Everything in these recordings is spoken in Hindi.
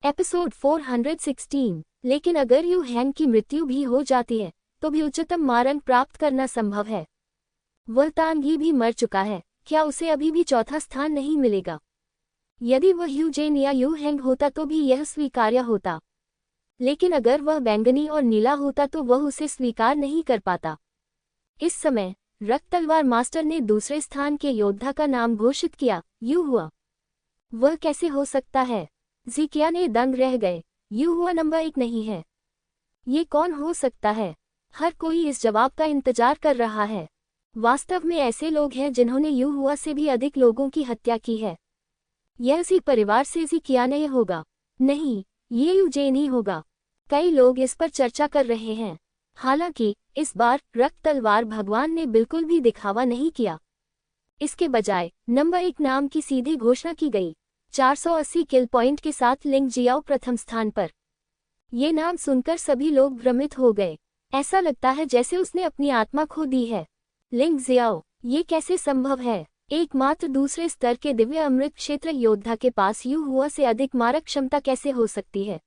एपिसोड 416। लेकिन अगर यू हैंग की मृत्यु भी हो जाती है तो भी उच्चतम मारण प्राप्त करना संभव है। वह तांगी भी मर चुका है, क्या उसे अभी भी चौथा स्थान नहीं मिलेगा? यदि वह यू जेन या यू हैंग होता तो भी यह स्वीकार्य होता, लेकिन अगर वह बैंगनी और नीला होता तो वह उसे स्वीकार नहीं कर पाता। इस समय रक्त तलवार मास्टर ने दूसरे स्थान के योद्धा का नाम घोषित किया, यू हुआ। वह कैसे हो सकता है? ज़िकिया ने दंग रह गए। यू हुआ नंबर 1 नहीं है। ये कौन हो सकता है? हर कोई इस जवाब का इंतजार कर रहा है। वास्तव में ऐसे लोग हैं जिन्होंने यू हुआ से भी अधिक लोगों की हत्या की है। यह ज़ी परिवार से ज़िकिया नहीं होगा। नहीं, ये यू जेन ही होगा। कई लोग इस पर चर्चा कर रहे हैं। हालांकि इस बार रक्त तलवार भगवान ने बिल्कुल भी दिखावा नहीं किया। इसके बजाय नंबर 1 नाम की सीधी घोषणा की गई। 480 किल पॉइंट के साथ लिंग जियाओ प्रथम स्थान पर। ये नाम सुनकर सभी लोग भ्रमित हो गए। ऐसा लगता है जैसे उसने अपनी आत्मा खो दी है। लिंग जियाओ, ये कैसे संभव है? एकमात्र दूसरे स्तर के दिव्य अमृत क्षेत्र योद्धा के पास यू हुआ से अधिक मारक क्षमता कैसे हो सकती है?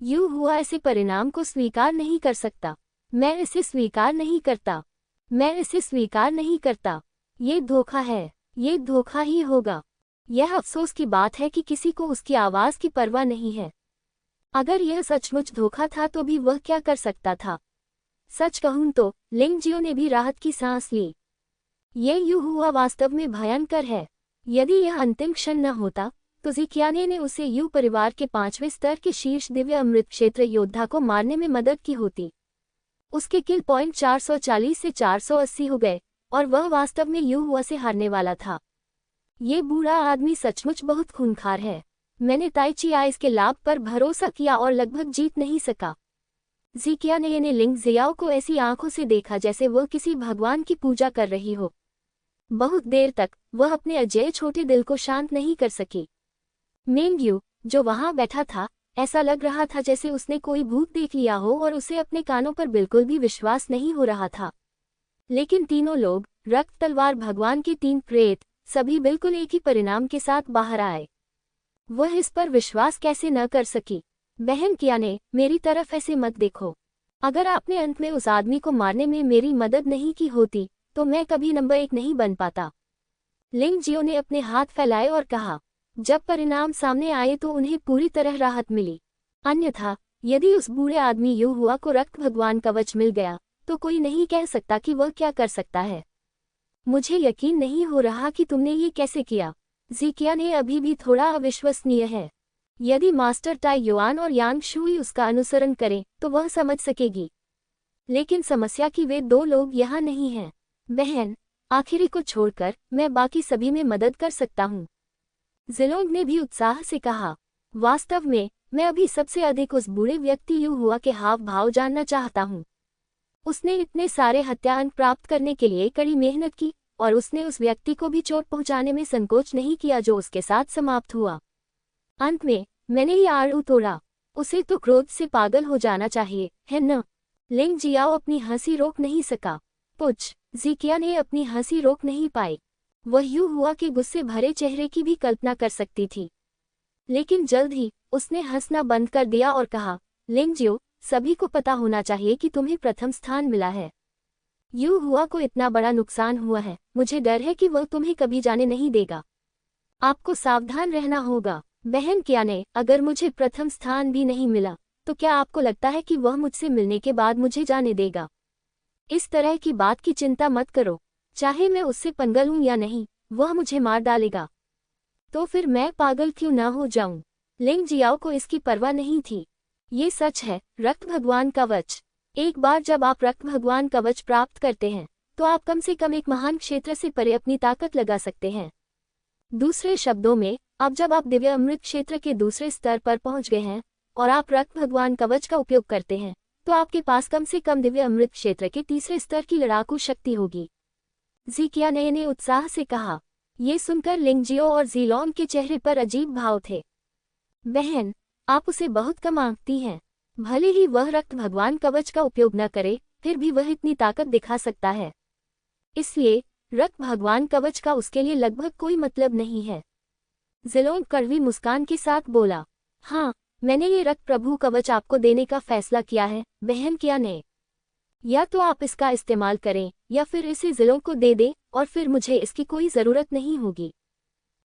यू हुआ ऐसे परिणाम को स्वीकार नहीं कर सकता। मैं इसे स्वीकार नहीं करता। मैं इसे स्वीकार नहीं करता। ये धोखा है। ये धोखा ही होगा। यह अफसोस की बात है कि किसी को उसकी आवाज की परवाह नहीं है। अगर यह सचमुच धोखा था तो भी वह क्या कर सकता था? सच कहूं तो लिंग जियो ने भी राहत की सांस ली। ये यू हुआ वास्तव में भयंकर है। यदि यह अंतिम क्षण न होता तो ज़िकियाने ने उसे यू परिवार के 5वें स्तर के शीर्ष दिव्य अमृत क्षेत्र योद्धा को मारने में मदद की होती। उसके किल पॉइंट 440 से 480 हो गए और वह वास्तव में यू हुआ से हारने वाला था। ये बूढ़ा आदमी सचमुच बहुत खूंखार है। मैंने ताइची आइस के लाभ पर भरोसा किया और लगभग जीत नहीं सका। ज़िकिया ने लिंग जियाओ को ऐसी आंखों से देखा जैसे वह किसी भगवान की पूजा कर रही हो। बहुत देर तक वह अपने अजेय छोटे दिल को शांत नहीं कर सकी। मेंगयू, जो वहां बैठा था, ऐसा लग रहा था जैसे उसने कोई भूत देख लिया हो और उसे अपने कानों पर बिल्कुल भी विश्वास नहीं हो रहा था। लेकिन तीनों लोग, रक्त तलवार भगवान के 3 प्रेत, सभी बिल्कुल एक ही परिणाम के साथ बाहर आए। वह इस पर विश्वास कैसे न कर सकी? बहन कियाने, मेरी तरफ ऐसे मत देखो। अगर आपने अंत में उस आदमी को मारने में मेरी मदद नहीं की होती तो मैं कभी नंबर 1 नहीं बन पाता। लिंग जियो ने अपने हाथ फैलाए और कहा। जब परिणाम सामने आए तो उन्हें पूरी तरह राहत मिली। अन्यथा यदि उस बूढ़े आदमी यू हुआ को रक्त भगवान कवच मिल गया तो कोई नहीं कह सकता कि वह क्या कर सकता है। मुझे यकीन नहीं हो रहा कि तुमने ये कैसे किया। ज़िकिया ने अभी भी थोड़ा अविश्वसनीय है। यदि मास्टर टाई युआन और यांग शुई उसका अनुसरण करें तो वह समझ सकेगी। लेकिन समस्या कि वे 2 लोग यहाँ नहीं हैं। बहन, आखिरी को छोड़कर मैं बाकी सभी में मदद कर सकता हूँ। ज़िलोंग ने भी उत्साह से कहा। वास्तव में मैं अभी सबसे अधिक उस बूढ़े व्यक्ति यू हुआ के हाव भाव जानना चाहता हूँ। उसने इतने सारे हत्याअंक प्राप्त करने के लिए कड़ी मेहनत की और उसने उस व्यक्ति को भी चोट पहुंचाने में संकोच नहीं किया जो उसके साथ समाप्त हुआ। अंत में मैंने ये आड़ू तोड़ा। उसे तो क्रोध से पागल हो जाना चाहिए, है न? लिंग जियाओ अपनी हंसी रोक नहीं सका। पुछ, ज़िकिया ने अपनी हंसी रोक नहीं पाई। वह यू हुआ के गुस्से भरे चेहरे की भी कल्पना कर सकती थी। लेकिन जल्द ही उसने हंसना बंद कर दिया और कहा, लिंग जियो, सभी को पता होना चाहिए कि तुम्हें प्रथम स्थान मिला है। यू हुआ को इतना बड़ा नुकसान हुआ है, मुझे डर है कि वह तुम्हें कभी जाने नहीं देगा। आपको सावधान रहना होगा। बहन कियाने, अगर मुझे प्रथम स्थान भी नहीं मिला तो क्या आपको लगता है कि वह मुझसे मिलने के बाद मुझे जाने देगा? इस तरह की बात की चिंता मत करो। चाहे मैं उससे पंगा लूं या नहीं, वह मुझे मार डालेगा। तो फिर मैं पागल क्यों ना हो जाऊं? लिंग जियाओ को इसकी परवाह नहीं थी। ये सच है, रक्त भगवान कवच। एक बार जब आप रक्त भगवान कवच प्राप्त करते हैं तो आप कम से कम एक महान क्षेत्र से परे अपनी ताकत लगा सकते हैं। दूसरे शब्दों में, अब जब आप दिव्य अमृत क्षेत्र के दूसरे स्तर पर पहुंच गए हैं और आप रक्त भगवान कवच का उपयोग करते हैं तो आपके पास कम से कम दिव्य अमृत क्षेत्र के तीसरे स्तर की लड़ाकू शक्ति होगी। ज़िकिया ने उत्साह से कहा। ये सुनकर लिंग जियो और ज़िलोंग के चेहरे पर अजीब भाव थे। बहन, आप उसे बहुत कम आंकती हैं। भले ही वह रक्त भगवान कवच का उपयोग न करे, फिर भी वह इतनी ताकत दिखा सकता है। इसलिए रक्त भगवान कवच का उसके लिए लगभग कोई मतलब नहीं है। ज़िलोंग कड़वी मुस्कान के साथ बोला। हाँ, मैंने ये रक्त प्रभु कवच आपको देने का फैसला किया है, बहन क्या ने? या तो आप इसका इस्तेमाल करें या फिर इसे जिलों को दे दें और फिर मुझे इसकी कोई ज़रूरत नहीं होगी।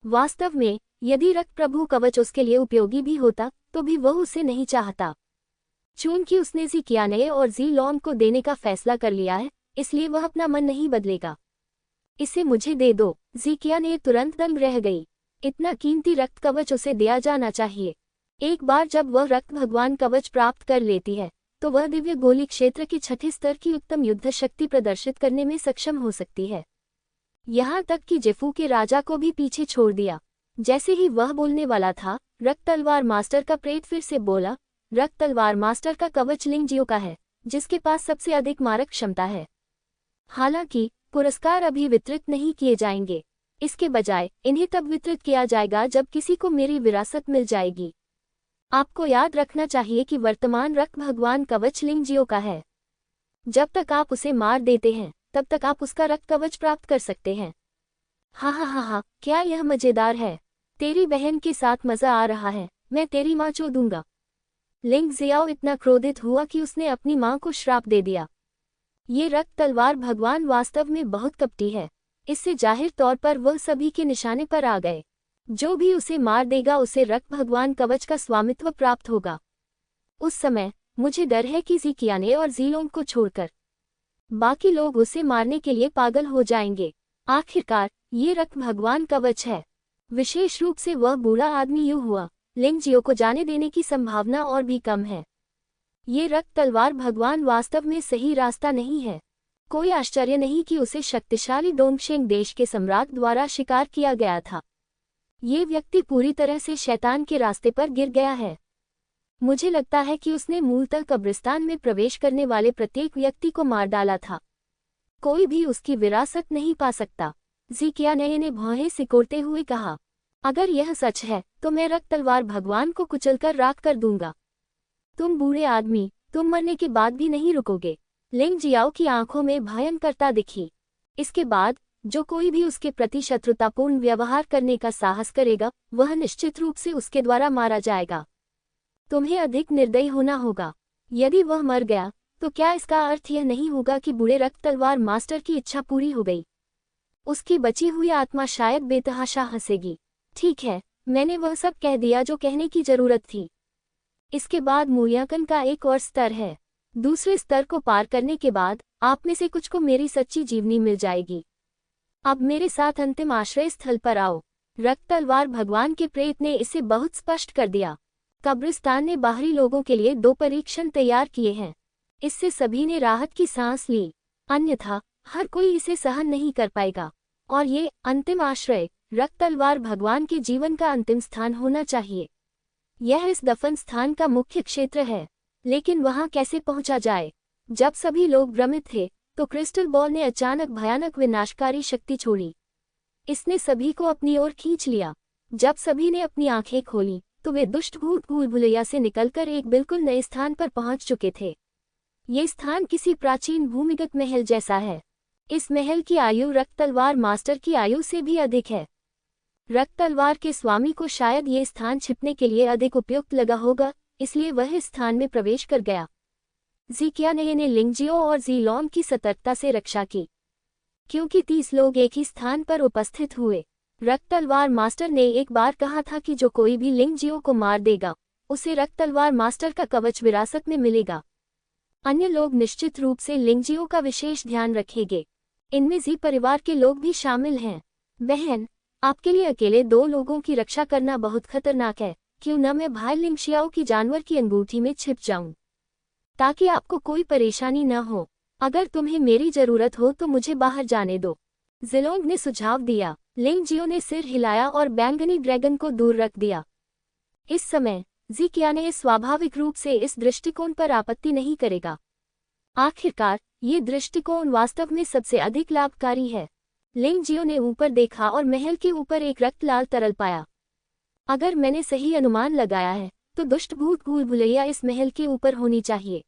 वास्तव में यदि रक्त प्रभु कवच उसके लिए उपयोगी भी होता तो भी वह उसे नहीं चाहता। चूंकि उसने ज़िकियाने और ज़ीलोन को देने का फैसला कर लिया है, इसलिए वह अपना मन नहीं बदलेगा। इसे मुझे दे दो। ज़िकियाने तुरंत दंग रह गई। इतना कीमती रक्त कवच उसे दिया जाना चाहिए। एक बार जब वह रक्त भगवान कवच प्राप्त कर लेती है तो वह दिव्य गोली क्षेत्र की छठे स्तर की उत्तम युद्ध शक्ति प्रदर्शित करने में सक्षम हो सकती है। यहाँ तक कि जेफू के राजा को भी पीछे छोड़ दिया। जैसे ही वह बोलने वाला था, रक्त तलवार मास्टर का प्रेत फिर से बोला, रक्त तलवार मास्टर का कवच लिंगजियो का है, जिसके पास सबसे अधिक मारक क्षमता है। हालांकि पुरस्कार अभी वितरित नहीं किए जाएंगे। इसके बजाय इन्हें तब वितरित किया जाएगा जब किसी को मेरी विरासत मिल जाएगी। आपको याद रखना चाहिए कि वर्तमान रक्त भगवान कवच लिंगजियो का है। जब तक आप उसे मार देते हैं तब तक आप उसका रक्त कवच प्राप्त कर सकते हैं। हा, क्या यह मजेदार है? तेरी बहन के साथ मजा आ रहा है। मैं तेरी माँ चो दूंगा। लिंगजियाओ इतना क्रोधित हुआ कि उसने अपनी माँ को श्राप दे दिया। ये रक्त तलवार भगवान वास्तव में बहुत कपटी है। इससे जाहिर तौर पर वह सभी के निशाने पर आ गए। जो भी उसे मार देगा उसे रक्त भगवान कवच का स्वामित्व प्राप्त होगा। उस समय मुझे डर है कि ज़िकियाने और ज़ीलोंग को छोड़कर बाकी लोग उसे मारने के लिए पागल हो जाएंगे। आखिरकार ये रक्त भगवान कवच है। विशेष रूप से वह बूढ़ा आदमी यूं हुआ, लिंगजियो को जाने देने की संभावना और भी कम है। ये रक्त तलवार भगवान वास्तव में सही रास्ता नहीं है। कोई आश्चर्य नहीं कि उसे शक्तिशाली डोंगशेंग देश के सम्राट द्वारा शिकार किया गया था। ये व्यक्ति पूरी तरह से शैतान के रास्ते पर गिर गया है। मुझे लगता है कि उसने मूलतः कब्रिस्तान में प्रवेश करने वाले प्रत्येक व्यक्ति को मार डाला था। कोई भी उसकी विरासत नहीं पा सकता। ज़िकियाने ने भौहें सिकोड़ते हुए कहा, अगर यह सच है तो मैं रक्त तलवार भगवान को कुचलकर राख कर दूंगा। तुम बूढ़े आदमी, तुम मरने के बाद भी नहीं रुकोगे। लिंगजियाओ की आंखों में भयंकरता दिखी। इसके बाद जो कोई भी उसके प्रति शत्रुतापूर्ण व्यवहार करने का साहस करेगा वह निश्चित रूप से उसके द्वारा मारा जाएगा। तुम्हें अधिक निर्दयी होना होगा। यदि वह मर गया तो क्या इसका अर्थ यह नहीं होगा कि बूढ़े रक्त तलवार मास्टर की इच्छा पूरी हो गई? उसकी बची हुई आत्मा शायद बेतहाशा हंसेगी। ठीक है, मैंने वह सब कह दिया जो कहने की जरूरत थी। इसके बाद मूल्यांकन का एक और स्तर है। दूसरे स्तर को पार करने के बाद आप में से कुछ को मेरी सच्ची जीवनी मिल जाएगी। अब मेरे साथ अंतिम आश्रय स्थल पर आओ। रक्त तलवार भगवान के प्रेत ने इसे बहुत स्पष्ट कर दिया। कब्रिस्तान ने बाहरी लोगों के लिए 2 परीक्षण तैयार किए हैं। इससे सभी ने राहत की सांस ली। अन्यथा हर कोई इसे सहन नहीं कर पाएगा। और ये अंतिम आश्रय रक्त तलवार भगवान के जीवन का अंतिम स्थान होना चाहिए। यह इस दफन स्थान का मुख्य क्षेत्र है। लेकिन वहां कैसे पहुंचा जाए? जब सभी लोग भ्रमित थे तो क्रिस्टल बॉल ने अचानक भयानक विनाशकारी शक्ति छोड़ी। इसने सभी को अपनी ओर खींच लिया। जब सभी ने अपनी आंखें खोली तो वे दुष्ट भूत भूल भुलैया से निकलकर एक बिल्कुल नए स्थान पर पहुंच चुके थे। ये स्थान किसी प्राचीन भूमिगत महल जैसा है। इस महल की आयु रक्त तलवार मास्टर की आयु से भी अधिक है। रक्त तलवार के स्वामी को शायद ये स्थान छिपने के लिए अधिक उपयुक्त लगा होगा, इसलिए वह इस स्थान में प्रवेश कर गया। ज़िकियाने ने लिंगजियो और ज़ीलोन की सतर्कता से रक्षा की। क्योंकि 30 लोग एक ही स्थान पर उपस्थित हुए। रक्त तलवार मास्टर ने एक बार कहा था कि जो कोई भी लिंगजियो को मार देगा उसे रक्त तलवार मास्टर का कवच विरासत में मिलेगा। अन्य लोग निश्चित रूप से लिंगजियो का विशेष ध्यान रखेंगे। इनमें ज़ी परिवार के लोग भी शामिल हैं। बहन, आपके लिए अकेले 2 लोगों की रक्षा करना बहुत खतरनाक है। क्यों न मैं भाई लिंगशियाओ की जानवर की अंगूठी में छिप जाऊं, ताकि आपको कोई परेशानी न हो। अगर तुम्हें मेरी जरूरत हो तो मुझे बाहर जाने दो, ज़िलोंग ने सुझाव दिया। लिंगजियो ने सिर हिलाया और बैंगनी ड्रैगन को दूर रख दिया। इस समय ज़िकियाने स्वाभाविक रूप से इस दृष्टिकोण पर आपत्ति नहीं करेगा। आखिरकार ये दृष्टिकोण वास्तव में सबसे अधिक लाभकारी है। लिंगजियो ने ऊपर देखा और महल के ऊपर एक रक्त लाल तरल पाया। अगर मैंने सही अनुमान लगाया है तो दुष्ट भूत भूल भुलैया इस महल के ऊपर होनी चाहिए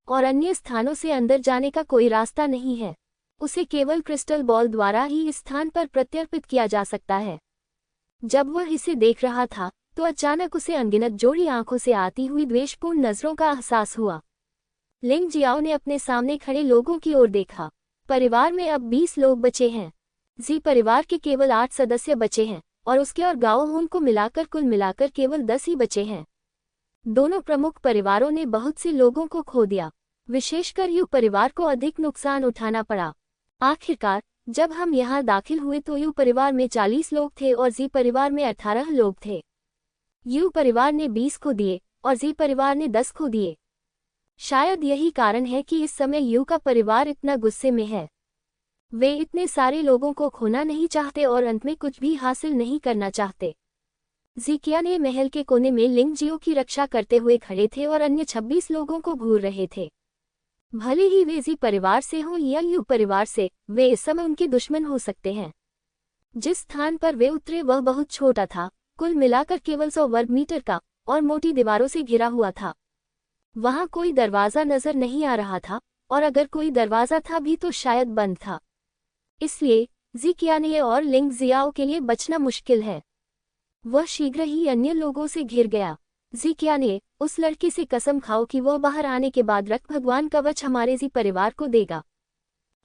और अन्य स्थानों से अंदर जाने का कोई रास्ता नहीं है। उसे केवल क्रिस्टल बॉल द्वारा ही इस स्थान पर प्रत्यर्पित किया जा सकता है। जब वह इसे देख रहा था तो अचानक उसे अनगिनत जोड़ी आंखों से आती हुई द्वेषपूर्ण नजरों का एहसास हुआ। लिंग जियाओ ने अपने सामने खड़े लोगों की ओर देखा। परिवार में अब 20 लोग बचे हैं। जी परिवार के केवल 8 सदस्य बचे हैं और उसके और गाओ हुन को मिलाकर कुल मिलाकर केवल 10 ही बचे हैं। दोनों प्रमुख परिवारों ने बहुत से लोगों को खो दिया, विशेषकर यू परिवार को अधिक नुकसान उठाना पड़ा। आखिरकार जब हम यहाँ दाखिल हुए तो यू परिवार में 40 लोग थे और जी परिवार में 18 लोग थे। यू परिवार ने 20 खो दिए और जी परिवार ने 10 खो दिए। शायद यही कारण है कि इस समय यू का परिवार इतना गुस्से में है। वे इतने सारे लोगों को खोना नहीं चाहते और अंत में कुछ भी हासिल नहीं करना चाहते। ज़िकियाने महल के कोने में लिंग जियो की रक्षा करते हुए खड़े थे और अन्य 26 लोगों को घूर रहे थे। भले ही वे जी परिवार से हों या यू परिवार से, वे इस समय उनके दुश्मन हो सकते हैं। जिस स्थान पर वे उतरे वह बहुत छोटा था, कुल मिलाकर केवल 100 वर्ग मीटर का, और मोटी दीवारों से घिरा हुआ था। वहां कोई दरवाजा नजर नहीं आ रहा था, और अगर कोई दरवाजा था भी तो शायद बंद था। इसलिए ज़िकियाने और लिंग जियाओ के लिए बचना मुश्किल है। वह शीघ्र ही अन्य लोगों से घिर गया। ज़िकियाने, उस लड़के से कसम खाओ कि वह बाहर आने के बाद रक्त भगवान कवच हमारे जी परिवार को देगा।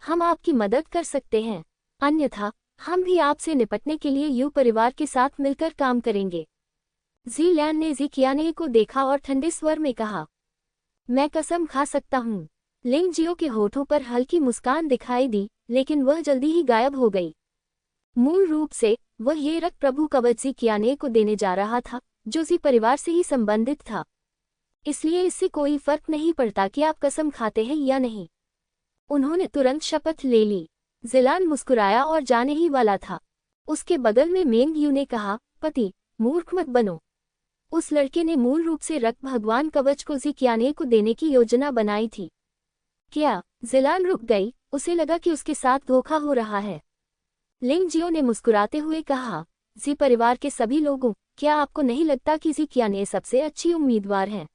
हम आपकी मदद कर सकते हैं, अन्यथा हम भी आपसे निपटने के लिए यू परिवार के साथ मिलकर काम करेंगे। जी लैन ने ज़िकियाने को देखा और ठंडे स्वर में कहा, मैं कसम खा सकता हूँ। लिंग जियो के होठों पर हल्की मुस्कान दिखाई दी, लेकिन वह जल्दी ही गायब हो गई। मूल रूप से वह ये रक्त प्रभु कवच ज़िकियाने को देने जा रहा था, जो जी परिवार से ही संबंधित था। इसलिए इससे कोई फर्क नहीं पड़ता कि आप कसम खाते हैं या नहीं। उन्होंने तुरंत शपथ ले ली। ज़िलान मुस्कुराया और जाने ही वाला था। उसके बगल में मेंग यू ने कहा, पति, मूर्ख मत बनो। उस लड़के ने मूल रूप से रक्त भगवान कवच को ज़िकियाने को देने की योजना बनाई थी। क्या? ज़िलान रुक गई, उसे लगा कि उसके साथ धोखा हो रहा है। लिंग जियो ने मुस्कुराते हुए कहा, जी परिवार के सभी लोगों, क्या आपको नहीं लगता कि ज़िकियाने सबसे अच्छी उम्मीदवार है?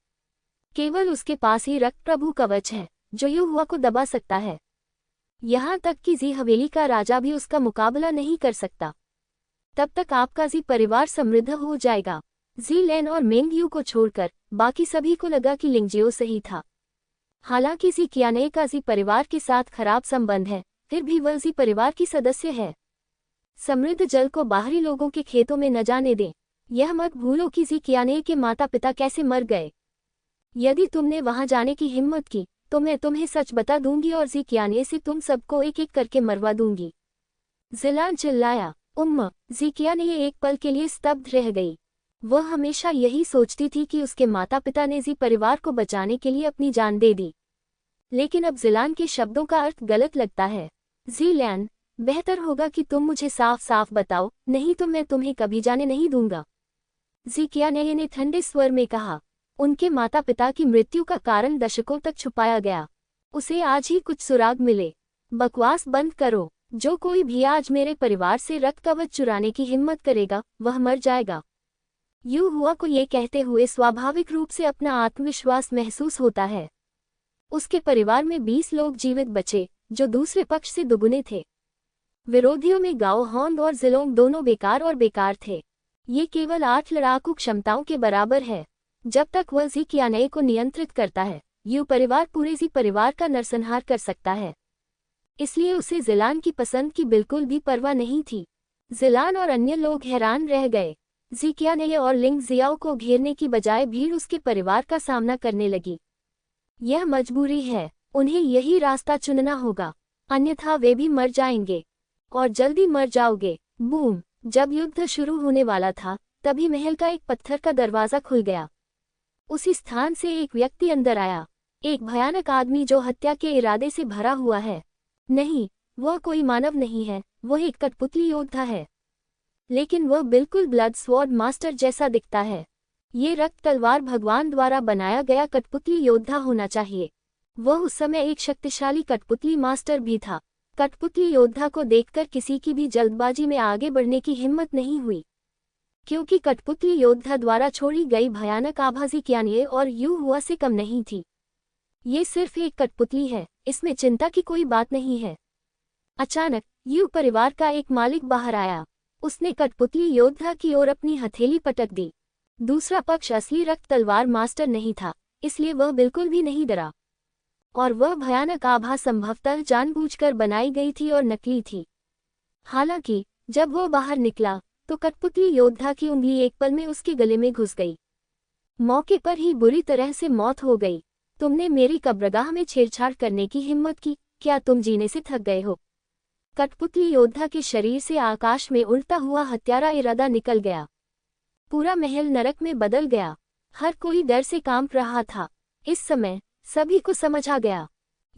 केवल उसके पास ही रक्त प्रभु कवच है, जो यू हुआ को दबा सकता है। यहाँ तक कि जी हवेली का राजा भी उसका मुकाबला नहीं कर सकता। तब तक आपका जी परिवार समृद्ध हो जाएगा। जी लैन और मेंग यू को छोड़कर बाकी सभी को लगा कि लिंग जियो सही था। हालांकि ज़िकियाने का जी परिवार के साथ खराब संबंध है, फिर भी वह जी परिवार की सदस्य है। समृद्ध जल को बाहरी लोगों के खेतों में न जाने दें। यह मत भूलो कि ज़िकियाने के माता पिता कैसे मर गए। यदि तुमने वहां जाने की हिम्मत की तो मैं तुम्हें सच बता दूंगी और ज़िकियाने से तुम सबको एक एक करके मरवा दूंगी। ज़िलान चिल्लाया। ज़िकियाने एक पल के लिए स्तब्ध रह गई। वह हमेशा यही सोचती थी कि उसके माता पिता ने जी परिवार को बचाने के लिए अपनी जान दे दी। लेकिन अब ज़िलान के शब्दों का अर्थ गलत लगता है। जी लैन, बेहतर होगा कि तुम मुझे साफ साफ बताओ, नहीं तो मैं तुम्हें कभी जाने नहीं दूंगा। ज़िकियाने ने ठंडे स्वर में कहा। उनके माता पिता की मृत्यु का कारण दशकों तक छुपाया गया। उसे आज ही कुछ सुराग मिले। बकवास बंद करो। जो कोई भी आज मेरे परिवार से रक्त कवच चुराने की हिम्मत करेगा, वह मर जाएगा। यू हुआ को ये कहते हुए स्वाभाविक रूप से अपना आत्मविश्वास महसूस होता है। उसके परिवार में 20 लोग जीवित बचे, जो दूसरे पक्ष से दुगुने थे। विरोधियों में गाओ हॉन्ग और ज़िलोंग दोनों बेकार और बेकार थे। ये केवल 8 लड़ाकू क्षमताओं के बराबर है। जब तक वह ज़िकियाने को नियंत्रित करता है, यू परिवार पूरे जी परिवार का नरसंहार कर सकता है। इसलिए उसे ज़िलान की पसंद की बिल्कुल भी परवाह नहीं थी। ज़िलान और अन्य लोग हैरान रह गए। ज़िकियाने और लिंग जियाओ को घेरने की बजाय भीड़ उसके परिवार का सामना करने लगी। यह मजबूरी है, उन्हें यही रास्ता चुनना होगा, अन्यथा वे भी मर जाएंगे और जल्दी मर जाओगे। बूम! जब युद्ध शुरू होने वाला था, तभी महल का एक पत्थर का दरवाजा खुल गया। उसी स्थान से एक व्यक्ति अंदर आया, एक भयानक आदमी जो हत्या के इरादे से भरा हुआ है। नहीं, वह कोई मानव नहीं है, वह एक कठपुतली योद्धा है। लेकिन वह बिल्कुल ब्लड स्वॉर्ड मास्टर जैसा दिखता है। ये रक्त तलवार भगवान द्वारा बनाया गया कठपुतली योद्धा होना चाहिए। वह उस समय एक शक्तिशाली कठपुतली मास्टर भी था। कठपुतली योद्धा को देखकर किसी की भी जल्दबाजी में आगे बढ़ने की हिम्मत नहीं हुई, क्योंकि कठपुतली योद्धा द्वारा छोड़ी गई भयानक आभा ज़िकियाने और यू हुआ से कम नहीं थी। ये सिर्फ एक कठपुतली है, इसमें चिंता की कोई बात नहीं है। अचानक यू परिवार का एक मालिक बाहर आया। उसने कठपुतली योद्धा की ओर अपनी हथेली पटक दी। दूसरा पक्ष असली रक्त तलवार मास्टर नहीं था, इसलिए वह बिल्कुल भी नहीं डरा। और वह भयानक आभा संभवतः जानबूझकर बनाई गई थी और नकली थी। हालांकि जब वह बाहर निकला तो कठपुतली योद्धा की उंगली एक पल में उसके गले में घुस गई। मौके पर ही बुरी तरह से मौत हो गई। तुमने मेरी कब्रगाह में छेड़छाड़ करने की हिम्मत की, क्या तुम जीने से थक गए हो? कठपुतली योद्धा के शरीर से आकाश में उड़ता हुआ हत्यारा इरादा निकल गया। पूरा महल नरक में बदल गया। हर कोई डर से कांप रहा था। इस समय सभी को समझ आ गया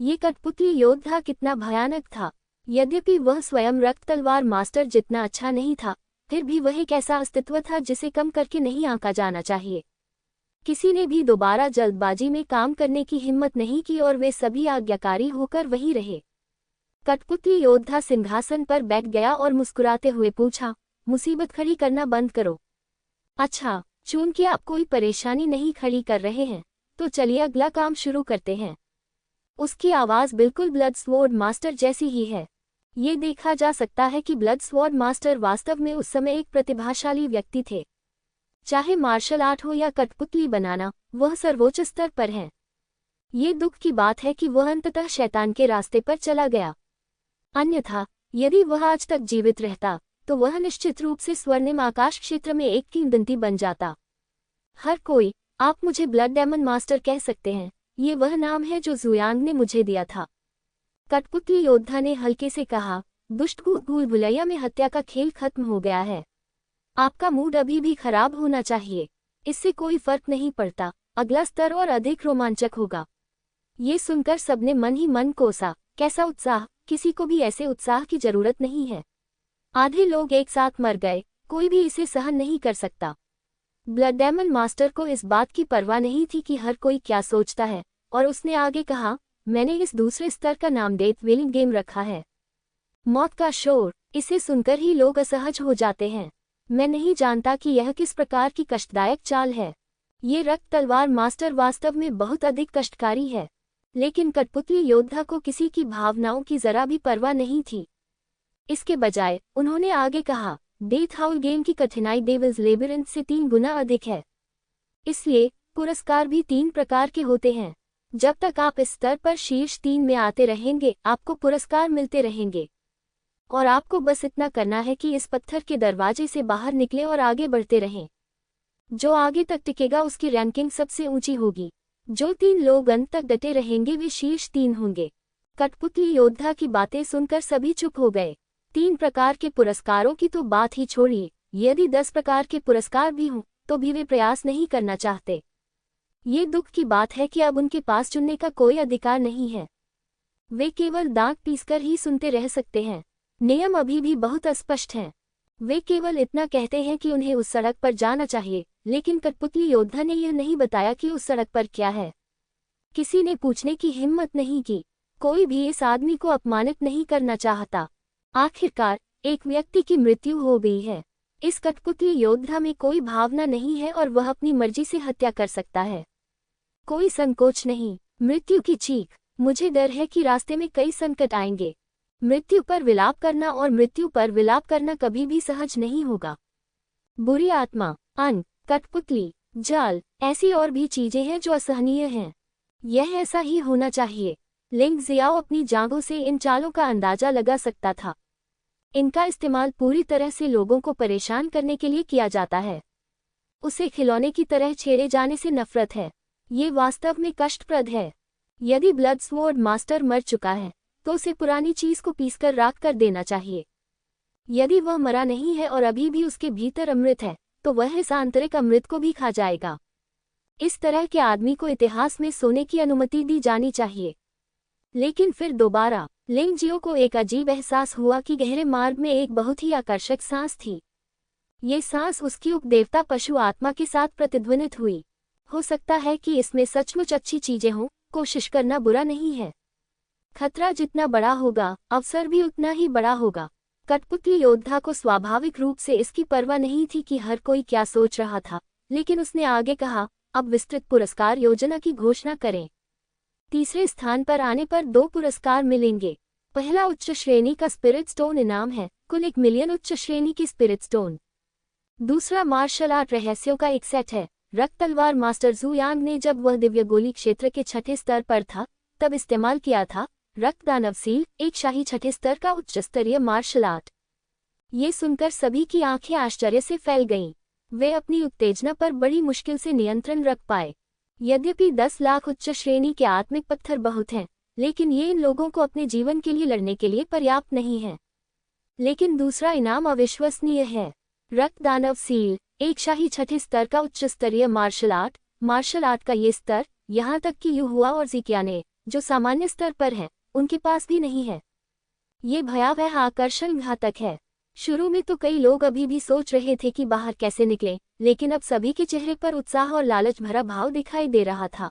ये कठपुतली योद्धा कितना भयानक था। यद्यपि वह स्वयं रक्त तलवार मास्टर जितना अच्छा नहीं था, फिर भी वह एक ऐसा अस्तित्व था जिसे कम करके नहीं आंका जाना चाहिए। किसी ने भी दोबारा जल्दबाजी में काम करने की हिम्मत नहीं की और वे सभी आज्ञाकारी होकर वहीं रहे। कठपुतली योद्धा सिंहासन पर बैठ गया और मुस्कुराते हुए पूछा, मुसीबत खड़ी करना बंद करो। अच्छा, चूंकि आप कोई परेशानी नहीं खड़ी कर रहे हैं, तो चलिए अगला काम शुरू करते हैं। उसकी आवाज़ बिल्कुल ब्लड स्वॉर्ड मास्टर जैसी ही है। ये देखा जा सकता है कि ब्लड स्वॉर्ड मास्टर वास्तव में उस समय एक प्रतिभाशाली व्यक्ति थे। चाहे मार्शल आर्ट हो या कठपुतली बनाना, वह सर्वोच्च स्तर पर हैं। ये दुख की बात है कि वह अंततः शैतान के रास्ते पर चला गया। अन्यथा यदि वह आज तक जीवित रहता तो वह निश्चित रूप से स्वर्णिम आकाश क्षेत्र में एक किंवदंती बन जाता। हर कोई, आप मुझे ब्लड डेमन मास्टर कह सकते हैं, ये वह नाम है जो जुयांग ने मुझे दिया था। कठपुतली योद्धा ने हल्के से कहा, दुष्ट भूल भुलैया में हत्या का खेल खत्म हो गया है। आपका मूड अभी भी खराब होना चाहिए, इससे कोई फर्क नहीं पड़ता, अगला स्तर और अधिक रोमांचक होगा। ये सुनकर सबने मन ही मन कोसा, कैसा उत्साह, किसी को भी ऐसे उत्साह की जरूरत नहीं है। आधे लोग एक साथ मर गए, कोई भी इसे सहन नहीं कर सकता। ब्लड डेमन मास्टर को इस बात की परवाह नहीं थी कि हर कोई क्या सोचता है, और उसने आगे कहा, मैंने इस दूसरे स्तर का नाम डेथ वेलिंग गेम रखा है। मौत का शोर, इसे सुनकर ही लोग असहज हो जाते हैं। मैं नहीं जानता कि यह किस प्रकार की कष्टदायक चाल है। ये रक्त तलवार मास्टर वास्तव में बहुत अधिक कष्टकारी है। लेकिन कठपुतली योद्धा को किसी की भावनाओं की जरा भी परवाह नहीं थी। इसके बजाय उन्होंने आगे कहा, डेथ हाउल गेम की कठिनाई डेविल्स लेबिरिंथ से 3 गुना अधिक है। इसलिए पुरस्कार भी 3 प्रकार के होते हैं। जब तक आप इस स्तर पर शीर्ष 3 में आते रहेंगे, आपको पुरस्कार मिलते रहेंगे। और आपको बस इतना करना है कि इस पत्थर के दरवाजे से बाहर निकले और आगे बढ़ते रहें। जो आगे तक टिकेगा उसकी रैंकिंग सबसे ऊंची होगी। जो 3 लोग अंत तक डटे रहेंगे वे शीर्ष 3 होंगे। कठपुतली योद्धा की बातें सुनकर सभी चुप हो गए। 3 प्रकार के पुरस्कारों की तो बात ही छोड़िए, यदि 10 प्रकार के पुरस्कार भी हों तो भी वे प्रयास नहीं करना चाहते। ये दुख की बात है कि अब उनके पास चुनने का कोई अधिकार नहीं है। वे केवल दांत पीसकर ही सुनते रह सकते हैं। नियम अभी भी बहुत अस्पष्ट हैं। वे केवल इतना कहते हैं कि उन्हें उस सड़क पर जाना चाहिए, लेकिन कठपुतली योद्धा ने यह नहीं बताया कि उस सड़क पर क्या है। किसी ने पूछने की हिम्मत नहीं की। कोई भी इस आदमी को अपमानित नहीं करना चाहता। आखिरकार एक व्यक्ति की मृत्यु हो गई है। इस कठपुतली योद्धा में कोई भावना नहीं है और वह अपनी मर्जी से हत्या कर सकता है। कोई संकोच नहीं। मृत्यु की चीख, मुझे डर है कि रास्ते में कई संकट आएंगे। मृत्यु पर विलाप करना और मृत्यु पर विलाप करना कभी भी सहज नहीं होगा। बुरी आत्मा, अन्न, कठपुतली, जाल, ऐसी और भी चीजें हैं जो असहनीय हैं। यह ऐसा ही होना चाहिए। लिंग जियाओ अपनी जांघों से इन चालों का अंदाजा लगा सकता था। इनका इस्तेमाल पूरी तरह से लोगों को परेशान करने के लिए किया जाता है। उसे खिलौने की तरह छेड़े जाने से नफरत है। ये वास्तव में कष्टप्रद है। यदि ब्लड स्वॉर्ड मास्टर मर चुका है तो उसे पुरानी चीज को पीसकर राख कर देना चाहिए। यदि वह मरा नहीं है और अभी भी उसके भीतर अमृत है तो वह इस आंतरिक अमृत को भी खा जाएगा। इस तरह के आदमी को इतिहास में सोने की अनुमति दी जानी चाहिए। लेकिन फिर दोबारा लिंगजियो को एक अजीब एहसास हुआ कि गहरे मार्ग में एक बहुत ही आकर्षक सांस थी। ये सांस उसकी उपदेवता पशु आत्मा के साथ प्रतिध्वनित हुई। हो सकता है कि इसमें सचमुच अच्छी चीजें हों, कोशिश करना बुरा नहीं है। खतरा जितना बड़ा होगा, अवसर भी उतना ही बड़ा होगा। कठपुतली योद्धा को स्वाभाविक रूप से इसकी परवाह नहीं थी कि हर कोई क्या सोच रहा था, लेकिन उसने आगे कहा, अब विस्तृत पुरस्कार योजना की घोषणा करें। तीसरे स्थान पर आने पर 2 पुरस्कार मिलेंगे। पहला उच्च श्रेणी का स्पिरिट स्टोन इनाम है, कुल 1 मिलियन उच्च श्रेणी की स्पिरिट स्टोन। दूसरा मार्शल आर्ट रहस्यों का एक सेट है। रक्त तलवार मास्टर जू यांग ने जब वह दिव्य गोली क्षेत्र के छठे स्तर पर था तब इस्तेमाल किया था रक्त दानव सील, एक शाही छठे स्तर का उच्च स्तरीय मार्शल आर्ट। ये सुनकर सभी की आंखें आश्चर्य से फैल गईं। वे अपनी उत्तेजना पर बड़ी मुश्किल से नियंत्रण रख पाए। यद्यपि 10 लाख उच्च श्रेणी के आत्मिक पत्थर बहुत हैं, लेकिन ये इन लोगों को अपने जीवन के लिए लड़ने के लिए पर्याप्त नहीं है। लेकिन दूसरा इनाम अविश्वसनीय है। रक्त दानव सील, एक शाही छठे स्तर का उच्च स्तरीय मार्शल आर्ट का ये स्तर, यहाँ तक कि युहुआ और जिक्याने, जो सामान्य स्तर पर हैं, उनके पास भी नहीं है। ये भयावह आकर्षण घातक है। शुरू में तो कई लोग अभी भी सोच रहे थे कि बाहर कैसे निकलें, लेकिन अब सभी के चेहरे पर उत्साह और लालच भरा भाव दिखाई दे रहा था।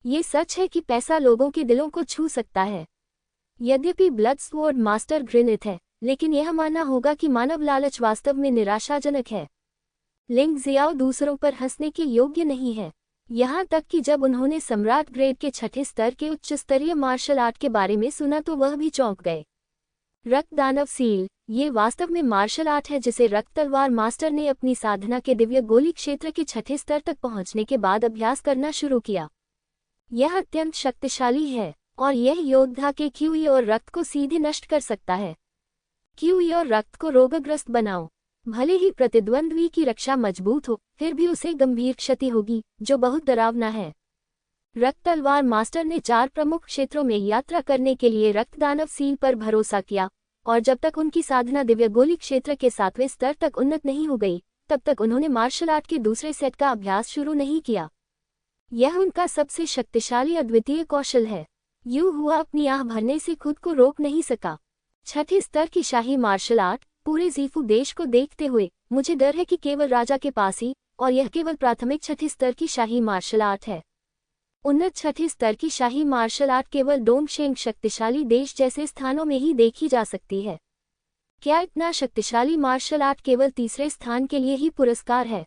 ये सच है कि पैसा लोगों के दिलों को छू सकता है। यद्यपि ब्लड स्वॉर्ड मास्टर घृणित है, लेकिन यह मानना होगा कि मानव लालच वास्तव में निराशाजनक है। लिंग जियाओ दूसरों पर हंसने के योग्य नहीं है, यहाँ तक कि जब उन्होंने सम्राट ग्रेड के छठे स्तर के उच्च स्तरीय मार्शल आर्ट के बारे में सुना तो वह भी चौंक गए। रक्त दानव सील, ये वास्तव में मार्शल आर्ट है जिसे रक्त तलवार मास्टर ने अपनी साधना के दिव्य गोली क्षेत्र के छठे स्तर तक पहुंचने के बाद अभ्यास करना शुरू किया। यह अत्यंत शक्तिशाली है और यह योद्धा के क्यूई और रक्त को सीधे नष्ट कर सकता है। क्यूई और रक्त को रोगग्रस्त बनाओ। भले ही प्रतिद्वंद्वी की रक्षा मजबूत हो, फिर भी उसे गंभीर क्षति होगी, जो बहुत डरावना है। रक्त तलवार मास्टर ने 4 प्रमुख क्षेत्रों में यात्रा करने के लिए रक्त दानव सील पर भरोसा किया, और जब तक उनकी साधना दिव्य गोली क्षेत्र के 7वें स्तर तक उन्नत नहीं हो गई, तब तक उन्होंने मार्शल आर्ट के दूसरे सेट का अभ्यास शुरू नहीं किया। यह उनका सबसे शक्तिशाली अद्वितीय कौशल है। युहुआ अपनी आह भरने से खुद को रोक नहीं सका। छठे स्तर की शाही मार्शल आर्ट, पूरे जीफू देश को देखते हुए, मुझे डर है कि केवल राजा के पास ही, और यह केवल प्राथमिक छठे स्तर की शाही मार्शल आर्ट है। उन्नत छठे स्तर की शाही मार्शल आर्ट केवल डोंगशेंग शक्तिशाली देश जैसे स्थानों में ही देखी जा सकती है। क्या इतना शक्तिशाली मार्शल आर्ट केवल तीसरे स्थान के लिए ही पुरस्कार है?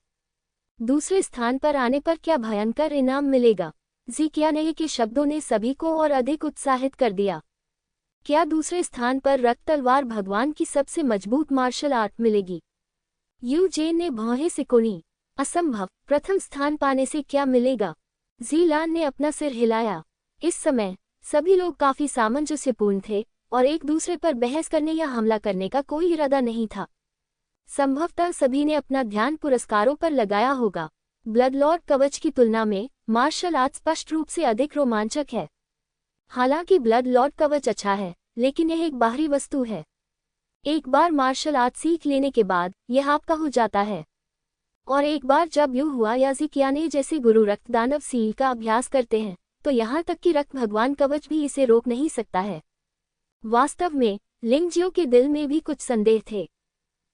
दूसरे स्थान पर आने पर क्या भयंकर इनाम मिलेगा? जिक्याने के शब्दों ने सभी को और अधिक उत्साहित कर दिया। क्या दूसरे स्थान पर रक्त तलवार भगवान की सबसे मजबूत मार्शल आर्ट मिलेगी? यू जेन ने भौहें सिकोड़ी। असंभव, प्रथम स्थान पाने से क्या मिलेगा? जीलान ने अपना सिर हिलाया। इस समय सभी लोग काफी सामंजस्यपूर्ण थे और एक दूसरे पर बहस करने या हमला करने का कोई इरादा नहीं था। संभवतः सभी ने अपना ध्यान पुरस्कारों पर लगाया होगा। ब्लड लॉर्ड कवच की तुलना में मार्शल आर्ट स्पष्ट रूप से अधिक रोमांचक है। हालांकि ब्लड लॉर्ड कवच अच्छा है, लेकिन यह एक बाहरी वस्तु है। एक बार मार्शल आर्ट सीख लेने के बाद यह आपका हो जाता है, और एक बार जब युहुआ या जिक्याने जैसे गुरु रक्त दानव सील का अभ्यास करते हैं, तो यहाँ तक कि रक्त भगवान कवच भी इसे रोक नहीं सकता है। वास्तव में लिंगजियो के दिल में भी कुछ संदेह थे।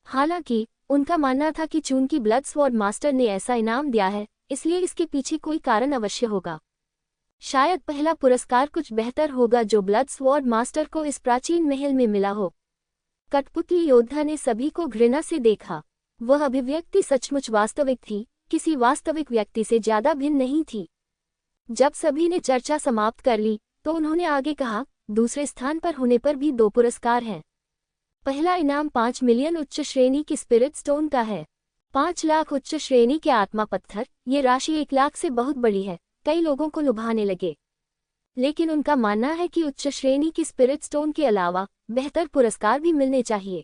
हालांकि उनका मानना था कि चूंकि ब्लड स्वॉर्ड मास्टर ने ऐसा इनाम दिया है, इसलिए इसके पीछे कोई कारण अवश्य होगा। शायद पहला पुरस्कार कुछ बेहतर होगा जो ब्लड स्वॉर्ड मास्टर को इस प्राचीन महल में मिला हो। कठपुतली योद्धा ने सभी को घृणा से देखा। वह अभिव्यक्ति सचमुच वास्तविक थी, किसी वास्तविक व्यक्ति से ज्यादा भिन्न नहीं थी। जब सभी ने चर्चा समाप्त कर ली, तो उन्होंने आगे कहा, दूसरे स्थान पर होने पर भी 2 पुरस्कार हैं। पहला इनाम 5 मिलियन उच्च श्रेणी की स्पिरिट स्टोन का है। 5 लाख उच्च श्रेणी के आत्मा पत्थर, ये राशि 1 लाख से बहुत बड़ी है। कई लोगों को लुभाने लगे, लेकिन उनका मानना है कि उच्च श्रेणी की स्पिरिट स्टोन के अलावा बेहतर पुरस्कार भी मिलने चाहिए।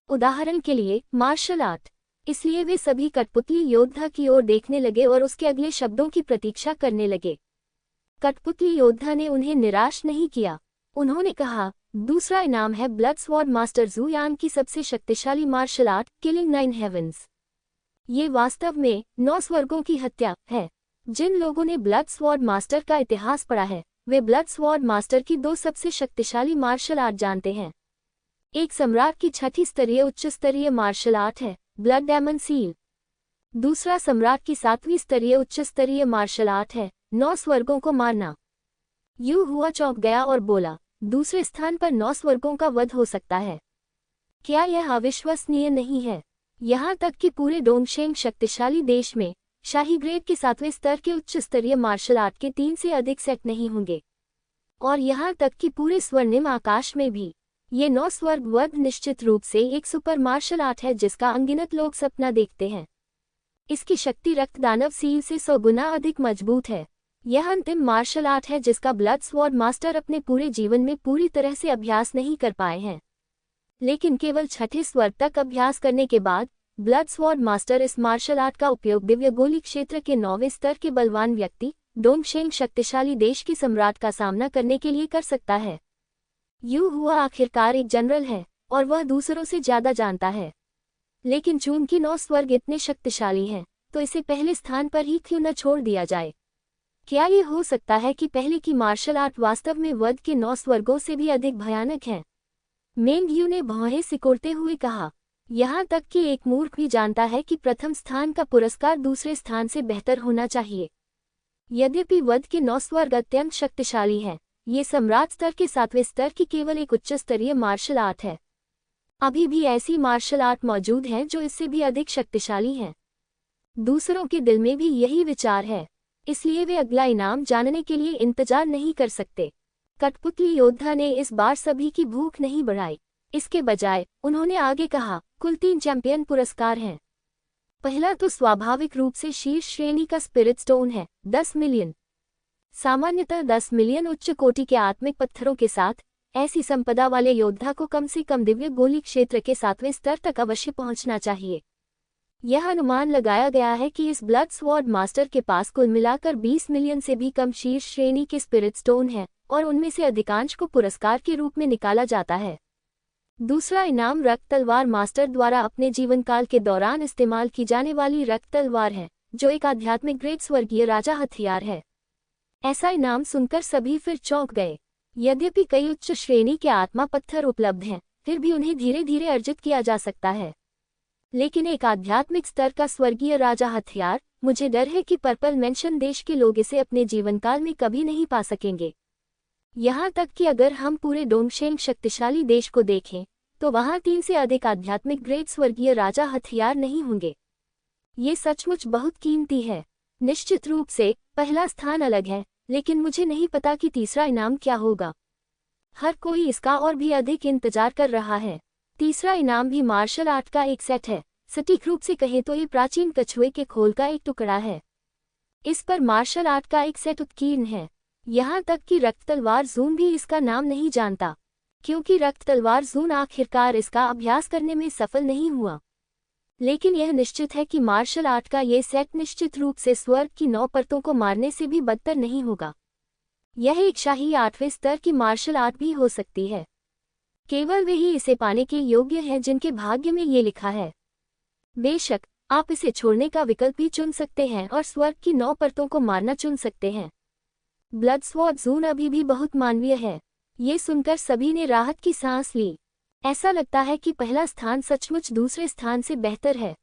उदाहरण के लिए मार्शल आर्ट। इसलिए वे सभी कठपुतली योद्धा की ओर देखने लगे और उसके अगले शब्दों की प्रतीक्षा करने लगे। कठपुतली योद्धा ने उन्हें निराश नहीं किया। उन्होंने कहा, दूसरा इनाम है ब्लड स्वॉर्ड मास्टर जू यांग की सबसे शक्तिशाली मार्शल आर्ट, किलिंग 9 हेवंस। ये वास्तव में 9 स्वर्गों की हत्या है। जिन लोगों ने ब्लड स्वॉर्ड मास्टर का इतिहास पढ़ा है, वे ब्लड स्वॉर्ड मास्टर की 2 सबसे शक्तिशाली मार्शल आर्ट जानते हैं। एक सम्राट की छठी स्तरीय उच्च स्तरीय मार्शल आर्ट है, ब्लड डेमन सील। दूसरा सम्राट की 7वीं स्तरीय उच्च स्तरीय मार्शल आर्ट है, 9 स्वर्गों को मारना। युहुआ चौंक गया और बोला, दूसरे स्थान पर 9 स्वर्गों का वध हो सकता है? क्या यह अविश्वसनीय नहीं है? यहाँ तक कि पूरे डोंगशेंग शक्तिशाली देश में शाही ग्रेड के 7वें स्तर के उच्च स्तरीय मार्शल आर्ट के 3 से अधिक सेट नहीं होंगे, और यहाँ तक कि पूरे स्वर्णिम आकाश में भी। ये 9 स्वर्ग वध निश्चित रूप से एक सुपर मार्शल आर्ट है जिसका अनगिनत लोग सपना देखते हैं। इसकी शक्ति रक्त दानव सील से 100 गुना अधिक मजबूत है। यह अंतिम मार्शल आर्ट है जिसका ब्लड स्वॉर्ड मास्टर अपने पूरे जीवन में पूरी तरह से अभ्यास नहीं कर पाए हैं, लेकिन केवल छठे स्वर्ग तक अभ्यास करने के बाद ब्लड स्वॉर्ड मास्टर इस मार्शल आर्ट का उपयोग दिव्य गोली क्षेत्र के 9वें स्तर के बलवान व्यक्ति डोंगशेंग शक्तिशाली देश के सम्राट का सामना करने के लिए कर सकता है। यू हुआ आखिरकार एक जनरल है और वह दूसरों से ज्यादा जानता है, लेकिन चूंकि 9 स्वर्ग इतने शक्तिशाली हैं, तो इसे पहले स्थान पर ही क्यों न छोड़ दिया जाए। क्या ये हो सकता है कि पहले की मार्शल आर्ट वास्तव में वध के 9 स्वर्गों से भी अधिक भयानक है? मेंग यू ने भौहें सिकोड़ते हुए कहा, यहाँ तक कि एक मूर्ख भी जानता है कि प्रथम स्थान का पुरस्कार दूसरे स्थान से बेहतर होना चाहिए। यद्यपि वध के 9 स्वर्ग अत्यंत शक्तिशाली हैं, ये सम्राट स्तर के 7वें स्तर की केवल एक उच्च स्तरीय मार्शल आर्ट है। अभी भी ऐसी मार्शल आर्ट मौजूद हैं जो इससे भी अधिक शक्तिशाली हैं। दूसरों के दिल में भी यही विचार है, इसलिए वे अगला इनाम जानने के लिए इंतजार नहीं कर सकते। कठपुतली योद्धा ने इस बार सभी की भूख नहीं बढ़ाई। इसके बजाय उन्होंने आगे कहा, कुल 3 चैंपियन पुरस्कार हैं। पहला तो स्वाभाविक रूप से शीर्ष श्रेणी का स्पिरिट स्टोन है, 10 मिलियन। सामान्यतः 10 मिलियन उच्च कोटि के आत्मिक पत्थरों के साथ ऐसी संपदा वाले योद्धा को कम से कम दिव्य गोली क्षेत्र के 7वें स्तर तक अवश्य पहुंचना चाहिए। यह अनुमान लगाया गया है कि इस ब्लड स्वॉर्ड मास्टर के पास कुल मिलाकर 20 मिलियन से भी कम शीर्ष श्रेणी के स्पिरिट स्टोन हैं और उनमें से अधिकांश को पुरस्कार के रूप में निकाला जाता है। दूसरा इनाम रक्त तलवार मास्टर द्वारा अपने जीवनकाल के दौरान इस्तेमाल की जाने वाली रक्त तलवार है, जो एक आध्यात्मिक ग्रेट स्वर्गीय राजा हथियार है। ऐसा इनाम सुनकर सभी फिर चौंक गए। यद्यपि कई उच्च श्रेणी के आत्मा पत्थर उपलब्ध हैं, फिर भी उन्हें धीरे धीरे अर्जित किया जा सकता है। लेकिन एक आध्यात्मिक स्तर का स्वर्गीय राजा हथियार, मुझे डर है कि पर्पल मेंशन देश के लोग इसे अपने जीवनकाल में कभी नहीं पा सकेंगे। यहाँ तक कि अगर हम पूरे डोंगशेंग शक्तिशाली देश को देखें, तो वहाँ 3 से अधिक आध्यात्मिक ग्रेट स्वर्गीय राजा हथियार नहीं होंगे। ये सचमुच बहुत कीमती है। निश्चित रूप से पहला स्थान अलग है, लेकिन मुझे नहीं पता कि तीसरा इनाम क्या होगा। हर कोई इसका और भी अधिक इंतजार कर रहा है। तीसरा इनाम भी मार्शल आर्ट का एक सेट है। सटीक रूप से कहें तो ये प्राचीन कछुए के खोल का एक टुकड़ा है। इस पर मार्शल आर्ट का एक सेट उत्कीर्ण है। यहाँ तक कि रक्त तलवार जून भी इसका नाम नहीं जानता, क्योंकि रक्त तलवार जून आखिरकार इसका अभ्यास करने में सफल नहीं हुआ। लेकिन यह निश्चित है कि मार्शल आर्ट का ये सेट निश्चित रूप से स्वर्ग की 9 परतों को मारने से भी बदतर नहीं होगा। यह एक शाही 8वें स्तर की मार्शल आर्ट भी हो सकती है। केवल वे ही इसे पाने के योग्य हैं जिनके भाग्य में ये लिखा है। बेशक आप इसे छोड़ने का विकल्प भी चुन सकते हैं और स्वर्ग की 9 परतों को मारना चुन सकते हैं। ब्लड स्वॉर्ड जून अभी भी बहुत मानवीय है। ये सुनकर सभी ने राहत की सांस ली। ऐसा लगता है कि पहला स्थान सचमुच दूसरे स्थान से बेहतर है।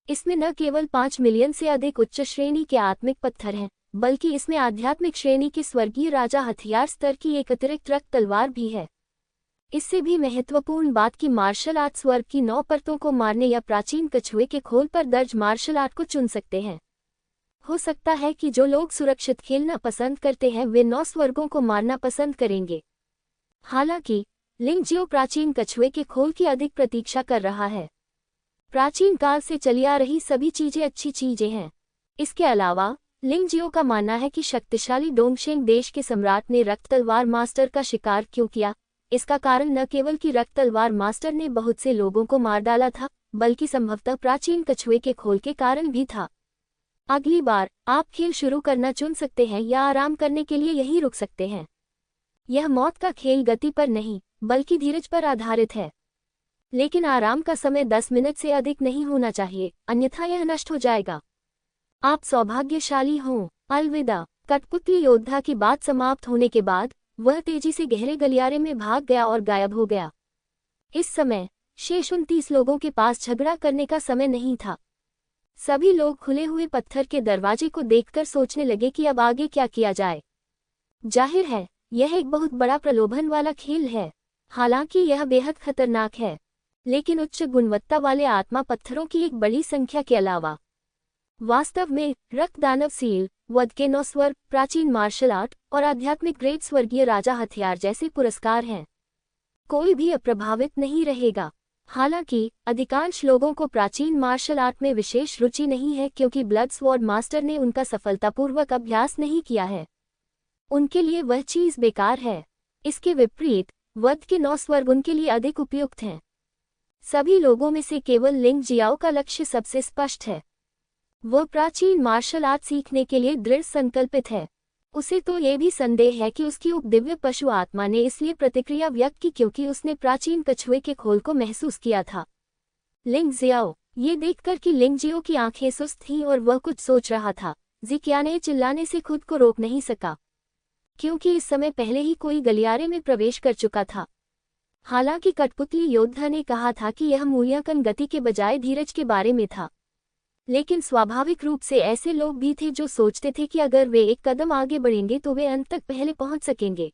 इसमें न केवल 5 मिलियन से अधिक उच्च श्रेणी के आत्मिक पत्थर हैं, बल्कि इसमें आध्यात्मिक श्रेणी के स्वर्गीय राजा हथियार स्तर की एक अतिरिक्त रक्त तलवार भी है। इससे भी महत्वपूर्ण बात की मार्शल आर्ट स्वर्ग की 9 परतों को मारने या प्राचीन कछुए के खोल पर दर्ज मार्शल आर्ट को चुन सकते हैं। हो सकता है कि जो लोग सुरक्षित खेलना पसंद करते हैं वे 9 स्वर्गों को मारना पसंद करेंगे। हालांकि लिंगजियो प्राचीन कछुए के खोल की अधिक प्रतीक्षा कर रहा है। प्राचीन काल से चली आ रही सभी चीजें अच्छी चीजें हैं। इसके अलावा लिंगजियो का मानना है कि शक्तिशाली डोंगशेंग देश के सम्राट ने रक्त तलवार मास्टर का शिकार क्यों किया। इसका कारण न केवल कि रक्त तलवार मास्टर ने बहुत से लोगों को मार डाला था, बल्कि संभवतः प्राचीन कछुए के खोल के कारण भी था। अगली बार आप खेल शुरू करना चुन सकते हैं या आराम करने के लिए यहीं रुक सकते हैं। यह मौत का खेल गति पर नहीं, बल्कि धीरज पर आधारित है। लेकिन आराम का समय 10 मिनट से अधिक नहीं होना चाहिए, अन्यथा यह नष्ट हो जाएगा। आप सौभाग्यशाली हों। अलविदा। कठपुतली योद्धा की बात समाप्त होने के बाद वह तेजी से गहरे गलियारे में भाग गया और गायब हो गया। इस समय शेष 29 लोगों के पास झगड़ा करने का समय नहीं था। सभी लोग खुले हुए पत्थर के दरवाजे को देखकर सोचने लगे कि अब आगे क्या किया जाए। जाहिर है यह एक बहुत बड़ा प्रलोभन वाला खेल है। हालांकि यह बेहद खतरनाक है, लेकिन उच्च गुणवत्ता वाले आत्मा पत्थरों की एक बड़ी संख्या के अलावा वास्तव में रक्त दानव सील, वध के 9 स्वर्ग, प्राचीन मार्शल आर्ट और आध्यात्मिक ग्रेट स्वर्गीय राजा हथियार जैसे पुरस्कार हैं। कोई भी अप्रभावित नहीं रहेगा। हालांकि अधिकांश लोगों को प्राचीन मार्शल आर्ट में विशेष रुचि नहीं है क्योंकि ब्लड स्वॉर्ड मास्टर ने उनका सफलतापूर्वक अभ्यास नहीं किया है। उनके लिए वह चीज बेकार है। इसके विपरीत वध के 9 स्वर्ग उनके लिए अधिक उपयुक्त हैं। सभी लोगों में से केवल लिंग जियाओ का लक्ष्य सबसे स्पष्ट है। वह प्राचीन मार्शल आर्ट सीखने के लिए दृढ़ संकल्पित है। उसे तो ये भी संदेह है कि उसकी उपदिव्य पशु आत्मा ने इसलिए प्रतिक्रिया व्यक्त की क्योंकि उसने प्राचीन कछुए के खोल को महसूस किया था। लिंग जियाओ, ये देखकर कि लिंग जियो की आंखें सुस्त थीं और वह कुछ सोच रहा था, ज़िक्याने चिल्लाने से खुद को रोक नहीं सका, क्योंकि इस समय पहले ही कोई गलियारे में प्रवेश कर चुका था। हालांकि कठपुतली योद्धा ने कहा था कि यह मूल्यांकन गति के बजाय धीरज के बारे में था, लेकिन स्वाभाविक रूप से ऐसे लोग भी थे जो सोचते थे कि अगर वे एक कदम आगे बढ़ेंगे तो वे अंत तक पहले पहुंच सकेंगे।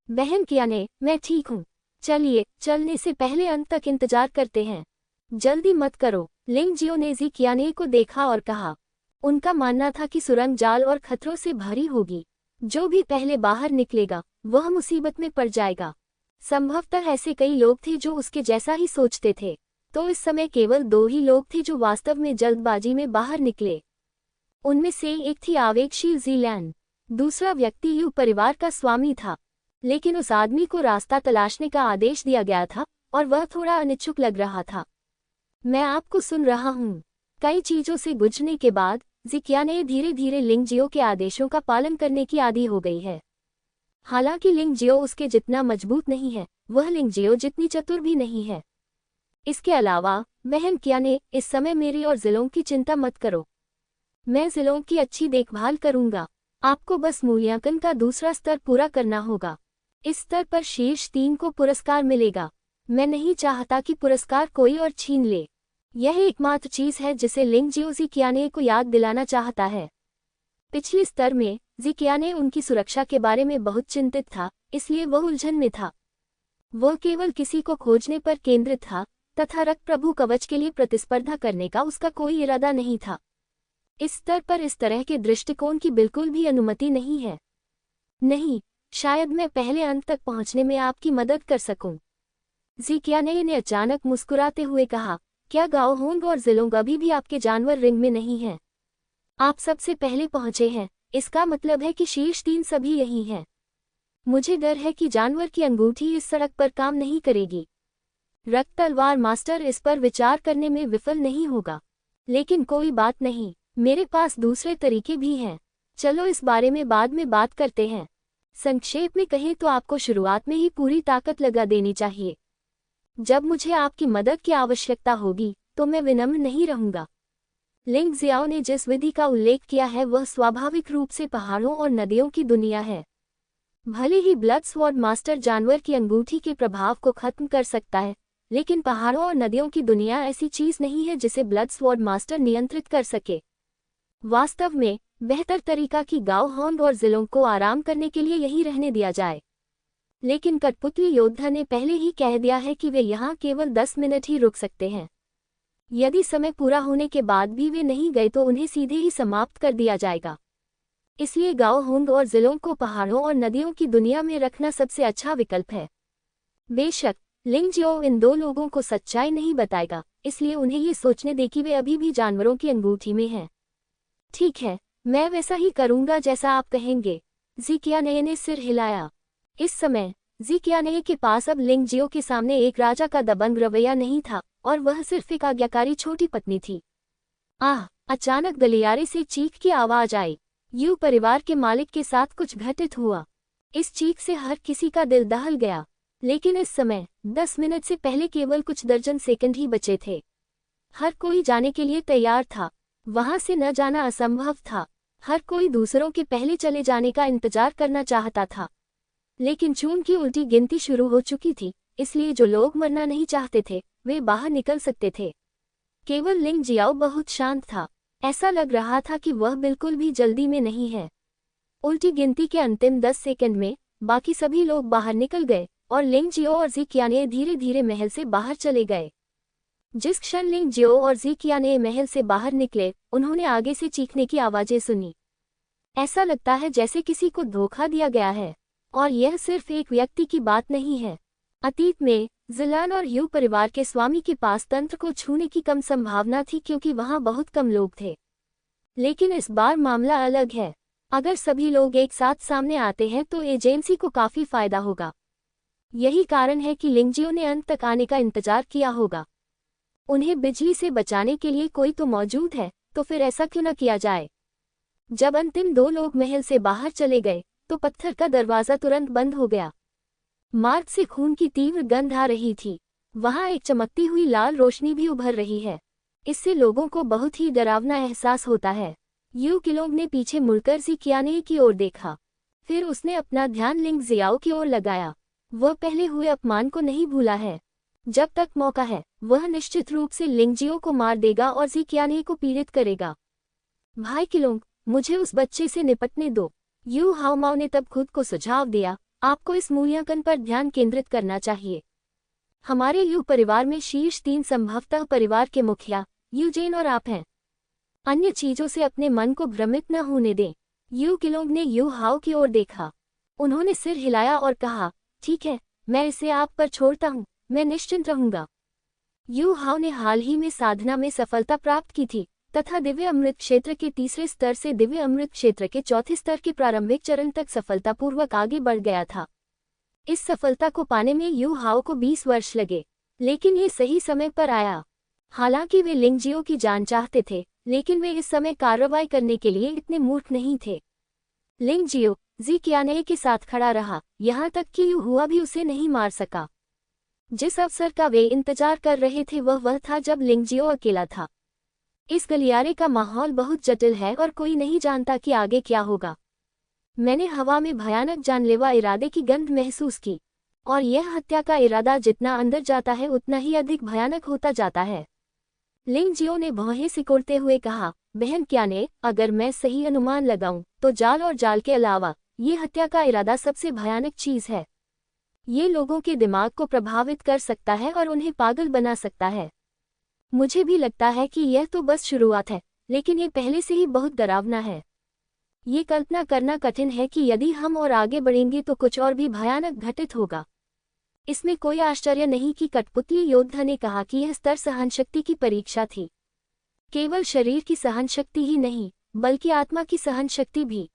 बहन कियाने, मैं ठीक हूँ। चलिए, चलने से पहले अंत तक इंतजार करते हैं। जल्दी मत करो। लिंग जियो ने ज़िक्याने को देखा और कहा। उनका मानना था कि सुरंग जाल और खतरों से भरी होगी। जो भी पहले बाहर निकलेगा वह मुसीबत में पड़ जाएगा। संभवतः ऐसे कई लोग थे जो उसके जैसा ही सोचते थे। तो इस समय केवल 2 ही लोग थे जो वास्तव में जल्दबाजी में बाहर निकले। उनमें से एक थी आवेगशील ज़ीलैन। दूसरा व्यक्ति यू परिवार का स्वामी था, लेकिन उस आदमी को रास्ता तलाशने का आदेश दिया गया था और वह थोड़ा अनिच्छुक लग रहा था। मैं आपको सुन रहा हूँ। कई चीजों से गुजरने के बाद ज़िक्याने धीरे धीरे लिंग जियो के आदेशों का पालन करने की आदी हो गई है। हालांकि लिंग जियो उसके जितना मजबूत नहीं है, वह लिंग जियो जितनी चतुर भी नहीं है। इसके अलावा बहन कियाने, इस समय मेरी और ज़िलों की चिंता मत करो। मैं ज़िलों की अच्छी देखभाल करूंगा। आपको बस मूल्यांकन का दूसरा स्तर पूरा करना होगा। इस स्तर पर शीर्ष 3 को पुरस्कार मिलेगा। मैं नहीं चाहता कि पुरस्कार कोई और छीन ले। यह एकमात्र चीज है जिसे लिंग जियो ज़िक्याने को याद दिलाना चाहता है। पिछले स्तर में ज़िक्याने उनकी सुरक्षा के बारे में बहुत चिंतित था, इसलिए वह उलझन में था। वह केवल किसी को खोजने पर केंद्रित था तथा रक्त प्रभु कवच के लिए प्रतिस्पर्धा करने का उसका कोई इरादा नहीं था। इस स्तर पर इस तरह के दृष्टिकोण की बिल्कुल भी अनुमति नहीं है। नहीं, शायद मैं पहले अंत तक पहुंचने में आपकी मदद कर सकूं। ज़िक्याने ने अचानक मुस्कुराते हुए कहा, क्या गाओ होंग और ज़िलोंग अभी भी आपके जानवर रिंग में नहीं हैं? आप सबसे पहले पहुंचे हैं, इसका मतलब है कि शीर्ष 3 सभी यही हैं। मुझे डर है कि जानवर की अंगूठी इस सड़क पर काम नहीं करेगी। रक्त तलवार मास्टर इस पर विचार करने में विफल नहीं होगा। लेकिन कोई बात नहीं, मेरे पास दूसरे तरीके भी हैं। चलो इस बारे में बाद में बात करते हैं। संक्षेप में कहें तो आपको शुरुआत में ही पूरी ताकत लगा देनी चाहिए। जब मुझे आपकी मदद की आवश्यकता होगी तो मैं विनम्र नहीं रहूंगा। लिंग जियाओ ने जिस विधि का उल्लेख किया है वह स्वाभाविक रूप से पहाड़ों और नदियों की दुनिया है। भले ही ब्लड स्वॉर्ड मास्टर जानवर की अंगूठी के प्रभाव को खत्म कर सकता है, लेकिन पहाड़ों और नदियों की दुनिया ऐसी चीज नहीं है जिसे ब्लड स्वॉर्ड मास्टर नियंत्रित कर सके। वास्तव में बेहतर तरीका कि गाओ होंग और ज़िलों को आराम करने के लिए यहीं रहने दिया जाए। लेकिन कठपुतली योद्धा ने पहले ही कह दिया है कि वे यहाँ केवल 10 मिनट ही रुक सकते हैं। यदि समय पूरा होने के बाद भी वे नहीं गए तो उन्हें सीधे ही समाप्त कर दिया जाएगा। इसलिए गाओ होंग और ज़िलों को पहाड़ों और नदियों की दुनिया में रखना सबसे अच्छा विकल्प है। बेशक लिंग जियो इन 2 लोगों को सच्चाई नहीं बताएगा, इसलिए उन्हें ये सोचने दे कि वे अभी भी जानवरों की अंगूठी में हैं। ठीक है, मैं वैसा ही करूंगा जैसा आप कहेंगे। ज़िक्याने ने सिर हिलाया। इस समय ज़िक्याने के पास अब लिंग जियो के सामने एक राजा का दबंग रवैया नहीं था और वह सिर्फ एक आज्ञाकारी छोटी पत्नी थी। आह! अचानक गलियारे से चीख की आवाज आई। यू परिवार के मालिक के साथ कुछ घटित हुआ। इस चीख से हर किसी का दिल दहल गया। लेकिन इस समय 10 मिनट से पहले केवल कुछ दर्जन सेकंड ही बचे थे। हर कोई जाने के लिए तैयार था। वहां से न जाना असंभव था। हर कोई दूसरों के पहले चले जाने का इंतजार करना चाहता था। लेकिन चून की उल्टी गिनती शुरू हो चुकी थी, इसलिए जो लोग मरना नहीं चाहते थे वे बाहर निकल सकते थे। केवल लिंग जियाओ बहुत शांत था। ऐसा लग रहा था कि वह बिल्कुल भी जल्दी में नहीं है। उल्टी गिनती के अंतिम 10 सेकंड में बाकी सभी लोग बाहर निकल गए और लिंग जियो और ज़िक्याने धीरे धीरे महल से बाहर चले गए। जिस क्षण लिंग जियो और ज़िक्याने महल से बाहर निकले, उन्होंने आगे से चीखने की आवाजें सुनी। ऐसा लगता है जैसे किसी को धोखा दिया गया है। और यह सिर्फ एक व्यक्ति की बात नहीं है। अतीत में जिलान और यू परिवार के स्वामी के पास तंत्र को छूने की कम संभावना थी क्योंकि वहां बहुत कम लोग थे। लेकिन इस बार मामला अलग है। अगर सभी लोग एक साथ सामने आते हैं तो एजेंसी को काफी फायदा होगा। यही कारण है कि लिंगजियो ने अंत तक आने का इंतजार किया होगा। उन्हें बिजली से बचाने के लिए कोई तो मौजूद है, तो फिर ऐसा क्यों न किया जाए। जब अंतिम 2 लोग महल से बाहर चले गए तो पत्थर का दरवाजा तुरंत बंद हो गया। मार्ग से खून की तीव्र गंध आ रही थी। वहां एक चमकती हुई लाल रोशनी भी उभर रही है। इससे लोगों को बहुत ही डरावना एहसास होता है। यू किलोंग ने पीछे मुड़कर जी कियाने की ओर देखा। फिर उसने अपना ध्यान लिंग जियाओ की ओर लगाया। वह पहले हुए अपमान को नहीं भूला है। जब तक मौका है वह निश्चित रूप से लिंगजियो को मार देगा और जी कियाने को पीड़ित करेगा। भाई किलोंग, मुझे उस बच्चे से निपटने दो। यू हाओमाओ ने तब खुद को सुझाव दिया, आपको इस मूल्यांकन पर ध्यान केंद्रित करना चाहिए। हमारे यू परिवार में शीर्ष 3 संभवतः परिवार के मुखिया यूजेन और आप हैं। अन्य चीजों से अपने मन को भ्रमित न होने दें। यू किलोंग ने यू हाओ की ओर देखा। उन्होंने सिर हिलाया और कहा, ठीक है, मैं इसे आप पर छोड़ता हूँ, मैं निश्चिंत रहूंगा। यू हाओ ने हाल ही में साधना में सफलता प्राप्त की थी तथा दिव्य अमृत क्षेत्र के तीसरे स्तर से दिव्य अमृत क्षेत्र के चौथे स्तर के प्रारंभिक चरण तक सफलतापूर्वक आगे बढ़ गया था। इस सफलता को पाने में यू हाओ को 20 वर्ष लगे, लेकिन ये सही समय पर आया। हालांकि वे लिंगजियो की जान चाहते थे, लेकिन वे इस समय कार्रवाई करने के लिए इतने मूर्ख नहीं थे। लिंगजियो जी कियाने के साथ खड़ा रहा, यहाँ तक कि यू हुआ भी उसे नहीं मार सका। जिस अवसर का वे इंतजार कर रहे थे वह था जब लिंगजियो अकेला था। इस गलियारे का माहौल बहुत जटिल है और कोई नहीं जानता कि आगे क्या होगा। मैंने हवा में भयानक जानलेवा इरादे की गंध महसूस की, और यह हत्या का इरादा जितना अंदर जाता है उतना ही अधिक भयानक होता जाता है। लिंगजियो ने भौहें सिकोड़ते हुए कहा, बहन कियाने, अगर मैं सही अनुमान लगाऊं तो जाल और जाल के अलावा ये हत्या का इरादा सबसे भयानक चीज है। ये लोगों के दिमाग को प्रभावित कर सकता है और उन्हें पागल बना सकता है। मुझे भी लगता है कि यह तो बस शुरुआत है, लेकिन ये पहले से ही बहुत डरावना है। ये कल्पना करना कठिन है कि यदि हम और आगे बढ़ेंगे तो कुछ और भी भयानक घटित होगा। इसमें कोई आश्चर्य नहीं कि कठपुतली योद्धा ने कहा कि यह स्तर सहनशक्ति की परीक्षा थी। केवल शरीर की सहनशक्ति ही नहीं, बल्कि आत्मा की सहनशक्ति भी।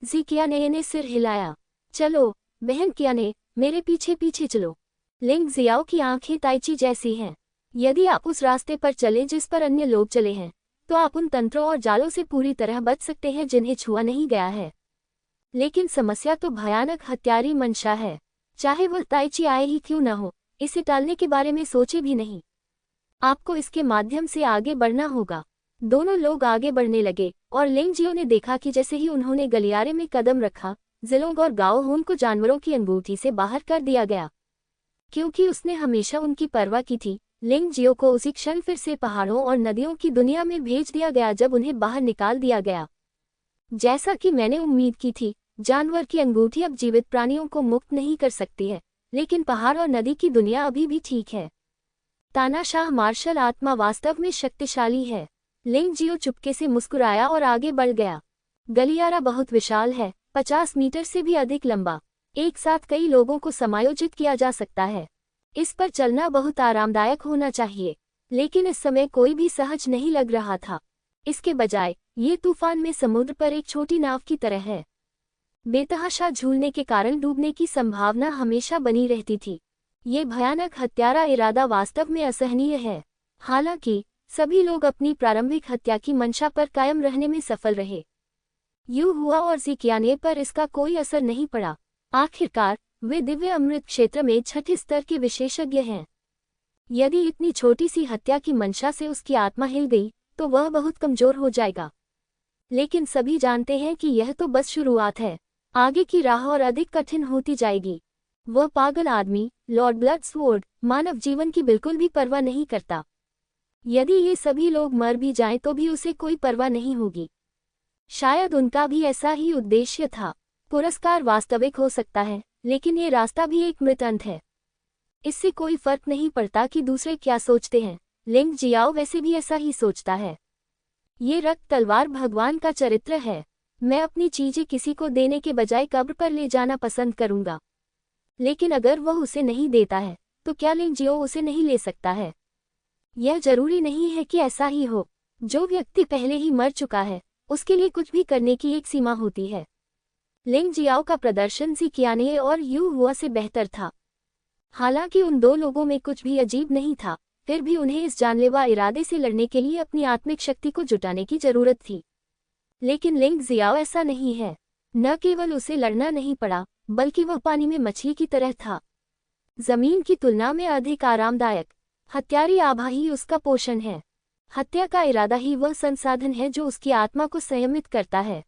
जी कियाने ने सिर हिलाया। चलो बहन कियाने, मेरे पीछे पीछे चलो। लिंग जियाओ की आंखें ताइची जैसी हैं। यदि आप उस रास्ते पर चले जिस पर अन्य लोग चले हैं, तो आप उन तंत्रों और जालों से पूरी तरह बच सकते हैं जिन्हें छुआ नहीं गया है। लेकिन समस्या तो भयानक हत्यारी मंशा है। चाहे वह ताइची आए ही क्यों न हो, इसे टालने के बारे में सोचे भी नहीं। आपको इसके माध्यम से आगे बढ़ना होगा। दोनों लोग आगे बढ़ने लगे और लिंगजियो ने देखा कि जैसे ही उन्होंने गलियारे में कदम रखा, जिलोंग और गाओ होन को जानवरों की अंगूठी से बाहर कर दिया गया। क्योंकि उसने हमेशा उनकी परवाह की थी, लिंगजियो को उसी क्षण फिर से पहाड़ों और नदियों की दुनिया में भेज दिया गया जब उन्हें बाहर निकाल दिया गया। जैसा कि मैंने उम्मीद की थी, जानवर की अंगूठी अब जीवित प्राणियों को मुक्त नहीं कर सकती है, लेकिन पहाड़ और नदी की दुनिया अभी भी ठीक है। तानाशाह मार्शल आत्मा वास्तव में शक्तिशाली है। लिंगजियो चुपके से मुस्कुराया और आगे बढ़ गया। गलियारा बहुत विशाल है, 50 मीटर से भी अधिक लंबा। एक साथ कई लोगों को समायोजित किया जा सकता है। इस पर चलना बहुत आरामदायक होना चाहिए, लेकिन इस समय कोई भी सहज नहीं लग रहा था। इसके बजाय ये तूफान में समुद्र पर एक छोटी नाव की तरह है। बेतहाशा झूलने के कारण डूबने की संभावना हमेशा बनी रहती थी। ये भयानक हत्यारा इरादा वास्तव में असहनीय है। हालांकि सभी लोग अपनी प्रारंभिक हत्या की मंशा पर कायम रहने में सफल रहे। यू हुआ और जी कियाने पर इसका कोई असर नहीं पड़ा। आखिरकार वे दिव्य अमृत क्षेत्र में छठे स्तर के विशेषज्ञ हैं। यदि इतनी छोटी सी हत्या की मंशा से उसकी आत्मा हिल गई तो वह बहुत कमजोर हो जाएगा। लेकिन सभी जानते हैं कि यह तो बस शुरुआत है। आगे की राह और अधिक कठिन होती जाएगी। वह पागल आदमी लॉर्ड ब्लडस्वोर्ड मानव जीवन की बिल्कुल भी परवाह नहीं करता। यदि ये सभी लोग मर भी जाएं तो भी उसे कोई परवाह नहीं होगी। शायद उनका भी ऐसा ही उद्देश्य था। पुरस्कार वास्तविक हो सकता है, लेकिन ये रास्ता भी एक मृत अंत है। इससे कोई फर्क नहीं पड़ता कि दूसरे क्या सोचते हैं। लिंग जियाओ वैसे भी ऐसा ही सोचता है। ये रक्त तलवार भगवान का चरित्र है। मैं अपनी चीजें किसी को देने के बजाय कब्र पर ले जाना पसंद करूंगा। लेकिन अगर वह उसे नहीं देता है तो क्या लिंग जियो उसे नहीं ले सकता है? यह जरूरी नहीं है कि ऐसा ही हो। जो व्यक्ति पहले ही मर चुका है उसके लिए कुछ भी करने की एक सीमा होती है। लिंग जियाओ का प्रदर्शन ज़ी qian'e और यू हुआ से बेहतर था। हालांकि उन दो लोगों में कुछ भी अजीब नहीं था, फिर भी उन्हें इस जानलेवा इरादे से लड़ने के लिए अपनी आत्मिक शक्ति को जुटाने की जरूरत थी। लेकिन लिंग जियाओ ऐसा नहीं है। न केवल उसे लड़ना नहीं पड़ा, बल्कि वह पानी में मछली की तरह था, जमीन की तुलना में अधिक आरामदायक। हत्यारी आभा ही उसका पोषण है। हत्या का इरादा ही वह संसाधन है जो उसकी आत्मा को संयमित करता है।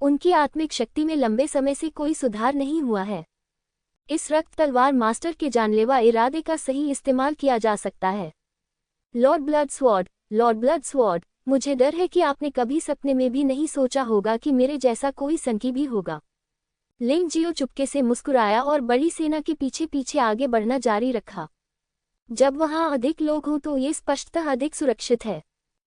उनकी आत्मिक शक्ति में लंबे समय से कोई सुधार नहीं हुआ है। इस रक्त तलवार मास्टर के जानलेवा इरादे का सही इस्तेमाल किया जा सकता है। लॉर्ड ब्लड स्वॉर्ड, मुझे डर है कि आपने कभी सपने में भी नहीं सोचा होगा कि मेरे जैसा कोई संकी भी होगा। लिंग जियो चुपके से मुस्कुराया और बड़ी सेना के पीछे पीछे आगे बढ़ना जारी रखा। जब वहां अधिक लोग हों तो ये स्पष्टतः अधिक सुरक्षित है।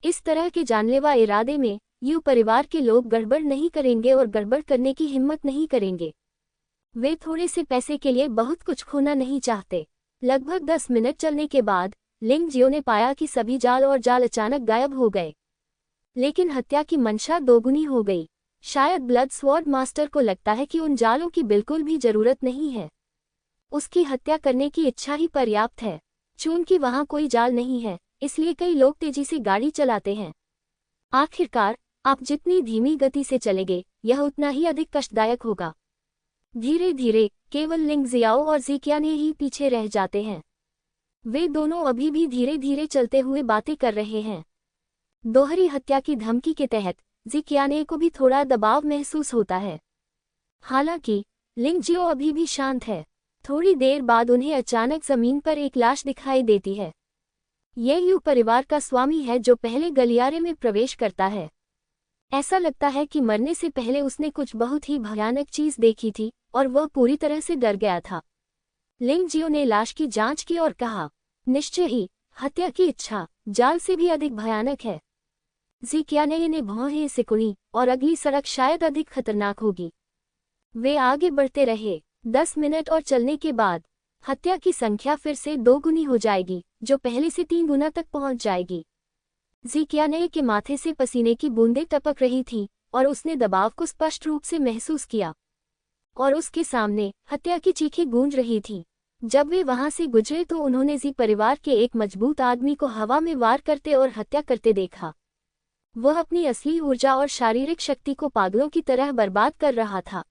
इस तरह के जानलेवा इरादे में यू परिवार के लोग गड़बड़ नहीं करेंगे और गड़बड़ करने की हिम्मत नहीं करेंगे। वे थोड़े से पैसे के लिए बहुत कुछ खोना नहीं चाहते। लगभग 10 मिनट चलने के बाद लिंग जियो ने पाया कि सभी जाल और जाल अचानक गायब हो गए। लेकिन हत्या की मंशा दोगुनी हो गई। शायद ब्लड स्वॉर्ड मास्टर को लगता है कि उन जालों की बिल्कुल भी जरूरत नहीं है। उसकी हत्या करने की इच्छा ही पर्याप्त है। चूंकि वहां कोई जाल नहीं है, इसलिए कई लोग तेजी से गाड़ी चलाते हैं। आखिरकार आप जितनी धीमी गति से चलेंगे, यह उतना ही अधिक कष्टदायक होगा। धीरे धीरे केवल लिंग जियाओ और ज़ी qian'e ही पीछे रह जाते हैं। वे दोनों अभी भी धीरे धीरे चलते हुए बातें कर रहे हैं। दोहरी हत्या की धमकी के तहत ज़ी qian'e को भी थोड़ा दबाव महसूस होता है। हालांकि लिंग जियो अभी भी शांत है। थोड़ी देर बाद उन्हें अचानक जमीन पर एक लाश दिखाई देती है। यह यू परिवार का स्वामी है जो पहले गलियारे में प्रवेश करता है। ऐसा लगता है कि मरने से पहले उसने कुछ बहुत ही भयानक चीज देखी थी और वह पूरी तरह से डर गया था। लिंग जियो ने लाश की जांच की और कहा, निश्चय ही हत्या की इच्छा जाल से भी अधिक भयानक है। ज़ी qian'e ने भौहें सिकुड़ी और अगली सड़क शायद अधिक खतरनाक होगी। वे आगे बढ़ते रहे। 10 मिनट और चलने के बाद हत्या की संख्या फिर से 2 गुनी हो जाएगी, जो पहले से 3 गुना तक पहुंच जाएगी। ज़ी qian'e के माथे से पसीने की बूंदें टपक रही थीं और उसने दबाव को स्पष्ट रूप से महसूस किया। और उसके सामने हत्या की चीखें गूंज रही थीं। जब वे वहां से गुजरे तो उन्होंने ज़ी परिवार के एक मजबूत आदमी को हवा में वार करते और हत्या करते देखा। वह अपनी असली ऊर्जा और शारीरिक शक्ति को पागलों की तरह बर्बाद कर रहा था।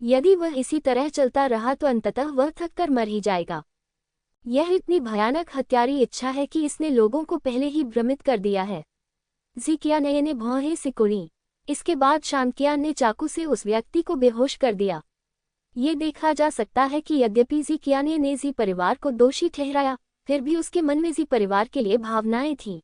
यदि वह इसी तरह चलता रहा तो अंततः वह थक कर मर ही जाएगा। यह इतनी भयानक हत्यारी इच्छा है कि इसने लोगों को पहले ही भ्रमित कर दिया है। ज़ी qian'e ने भौहें सिकुड़ी। इसके बाद शांकियान ने चाकू से उस व्यक्ति को बेहोश कर दिया। ये देखा जा सकता है कि यद्यपि ज़ी qian'e ने ज़ी परिवार को दोषी ठहराया, फिर भी उसके मन में ज़ी परिवार के लिए भावनाएं थीं।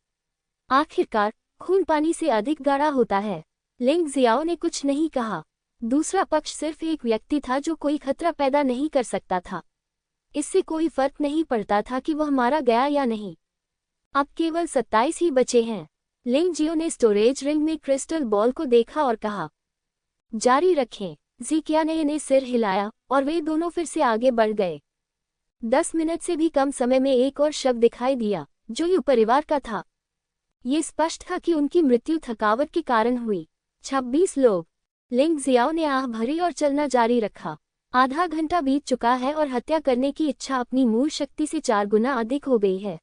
आखिरकार खून पानी से अधिक गाढ़ा होता है। लिंग जियाओ ने कुछ नहीं कहा। दूसरा पक्ष सिर्फ एक व्यक्ति था जो कोई खतरा पैदा नहीं कर सकता था। इससे कोई फर्क नहीं पड़ता था कि वह मारा गया या नहीं। अब केवल 27 ही बचे हैं। लिंग जियो ने स्टोरेज रिंग में क्रिस्टल बॉल को देखा और कहा, जारी रखें। ज़ी qian'e ने सिर हिलाया और वे दोनों फिर से आगे बढ़ गए। 10 मिनट से भी कम समय में एक और शव दिखाई दिया, जो यू परिवार का था। ये स्पष्ट था कि उनकी मृत्यु थकावट के कारण हुई। 26 लोग। लिंग जियाओ ने आह भरी और चलना जारी रखा। आधा घंटा बीत चुका है और हत्या करने की इच्छा अपनी मूल शक्ति से 4 गुना अधिक हो गई है।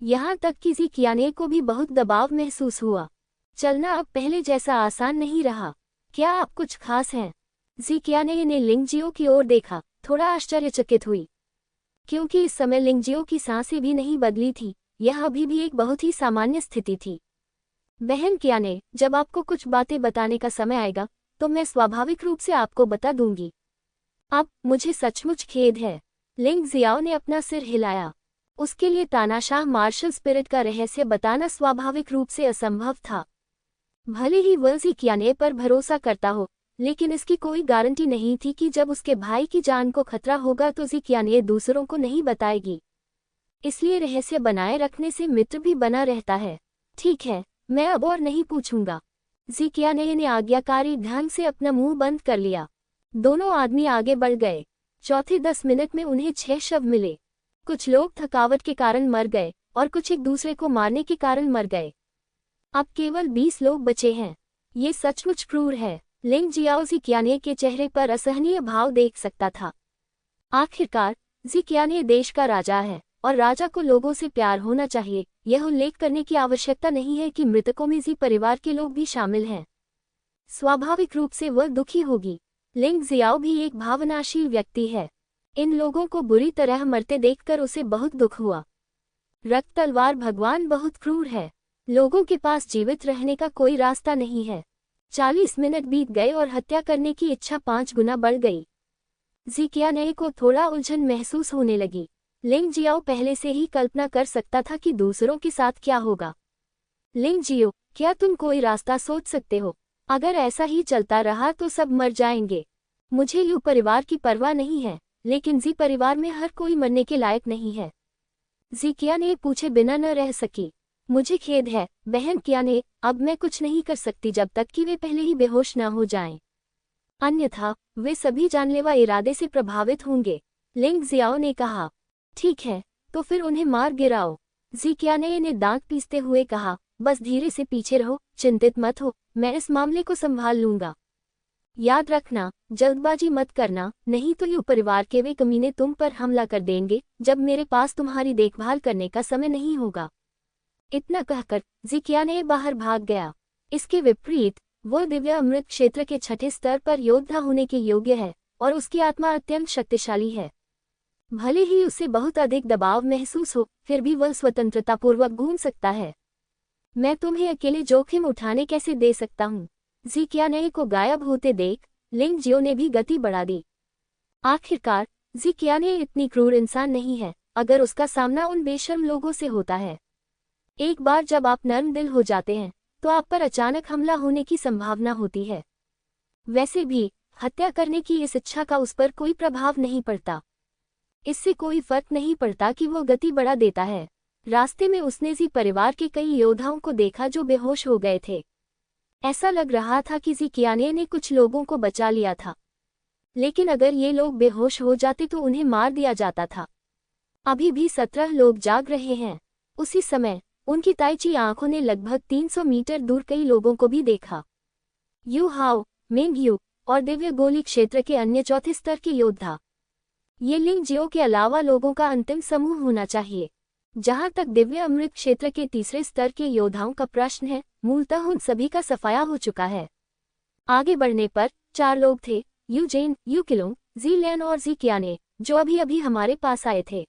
यहाँ तक कि ज़ी qian'e को भी बहुत दबाव महसूस हुआ। चलना अब पहले जैसा आसान नहीं रहा। क्या आप कुछ खास हैं? ज़ी qian'e ने लिंग जियो की ओर देखा, थोड़ा आश्चर्यचकित हुई। क्योंकि इस समय लिंग जियो की सांसें भी नहीं बदली थी, यह अभी भी एक बहुत ही सामान्य स्थिति थी। बहन qian'e, जब आपको कुछ बातें बताने का समय आएगा तो मैं स्वाभाविक रूप से आपको बता दूंगी। अब मुझे सचमुच खेद है। लिंग जियाओ ने अपना सिर हिलाया। उसके लिए तानाशाह मार्शल स्पिरिट का रहस्य बताना स्वाभाविक रूप से असंभव था। भले ही वह ज़ी qian'e पर भरोसा करता हो, लेकिन इसकी कोई गारंटी नहीं थी कि जब उसके भाई की जान को खतरा होगा तो ज़ी qian'e दूसरों को नहीं बताएगी। इसलिए रहस्य बनाए रखने से मित्र भी बना रहता है। ठीक है, मैं अब और नहीं पूछूंगा। ज़ी qian'e ने आज्ञाकारी ढंग से अपना मुंह बंद कर लिया। दोनों आदमी आगे बढ़ गए। चौथे 10 मिनट में उन्हें 6 शव मिले। कुछ लोग थकावट के कारण मर गए और कुछ एक दूसरे को मारने के कारण मर गए। अब केवल 20 लोग बचे हैं। ये सचमुच क्रूर है। लिंग जियाओ ज़िक्याने के चेहरे पर असहनीय भाव देख सकता था। आखिरकार ज़िक्याने देश का राजा है और राजा को लोगों से प्यार होना चाहिए। यह उल्लेख करने की आवश्यकता नहीं है कि मृतकों में ज़ी परिवार के लोग भी शामिल हैं। स्वाभाविक रूप से वह दुखी होगी। लिंग जियाओ भी एक भावनाशील व्यक्ति है। इन लोगों को बुरी तरह मरते देखकर उसे बहुत दुख हुआ। रक्त तलवार भगवान बहुत क्रूर है। लोगों के पास जीवित रहने का कोई रास्ता नहीं है। 40 मिनट बीत गए और हत्या करने की इच्छा 5 गुना बढ़ गई। ज़िक्याने को थोड़ा उलझन महसूस होने लगी। लिंग जियाओ पहले से ही कल्पना कर सकता था कि दूसरों के साथ क्या होगा। लिंग जियो, क्या तुम कोई रास्ता सोच सकते हो? अगर ऐसा ही चलता रहा तो सब मर जाएंगे। मुझे यू परिवार की परवाह नहीं है, लेकिन ज़ी परिवार में हर कोई मरने के लायक नहीं है। ज़िक्याने पूछे बिना न रह सकी। मुझे खेद है बहन क्याने, अब मैं कुछ नहीं कर सकती जब तक कि वे पहले ही बेहोश न हो जाएं। अन्यथा वे सभी जानलेवा इरादे से प्रभावित होंगे। लिंग जियाओ ने कहा। ठीक है, तो फिर उन्हें मार गिराओ। ज़िक्याने ने दांत पीसते हुए कहा। बस धीरे से पीछे रहो, चिंतित मत हो, मैं इस मामले को संभाल लूंगा। याद रखना, जल्दबाजी मत करना, नहीं तो यू परिवार के वे कमीने तुम पर हमला कर देंगे जब मेरे पास तुम्हारी देखभाल करने का समय नहीं होगा। इतना कहकर ज़िक्याने बाहर भाग गया। इसके विपरीत वह दिव्य अमृत क्षेत्र के 6ठे स्तर पर योद्धा होने के योग्य है और उसकी आत्मा अत्यंत शक्तिशाली है। भले ही उसे बहुत अधिक दबाव महसूस हो, फिर भी वह स्वतंत्रतापूर्वक घूम सकता है। मैं तुम्हें अकेले जोखिम उठाने कैसे दे सकता हूँ? ज़िक्याने को गायब होते देख लिंग जियो ने भी गति बढ़ा दी। आखिरकार ज़िक्याने इतनी क्रूर इंसान नहीं है अगर उसका सामना उन बेशर्म लोगों से होता है। एक बार जब आप नर्म दिल हो जाते हैं तो आप पर अचानक हमला होने की संभावना होती है। वैसे भी हत्या करने की इस इच्छा का उस पर कोई प्रभाव नहीं पड़ता। इससे कोई फर्क नहीं पड़ता कि वो गति बढ़ा देता है। रास्ते में उसने ज़ी परिवार के कई योद्धाओं को देखा जो बेहोश हो गए थे। ऐसा लग रहा था कि ज़िक्याने ने कुछ लोगों को बचा लिया था, लेकिन अगर ये लोग बेहोश हो जाते तो उन्हें मार दिया जाता था। अभी भी 17 लोग जाग रहे हैं। उसी समय उनकी ताइची आंखों ने लगभग 300 मीटर दूर कई लोगों को भी देखा। यू हाओ, मेंग यू और दिव्य गोली क्षेत्र के अन्य चौथे स्तर के योद्धा। ये लिंग जियो के अलावा लोगों का अंतिम समूह होना चाहिए। जहां तक दिव्य अमृत क्षेत्र के तीसरे स्तर के योद्धाओं का प्रश्न है, मूलतः उन सभी का सफाया हो चुका है। आगे बढ़ने पर 4 लोग थे, यू जेन, यू किलोंग, ज़ी लियन और ज़िक्याने, जो अभी अभी हमारे पास आए थे।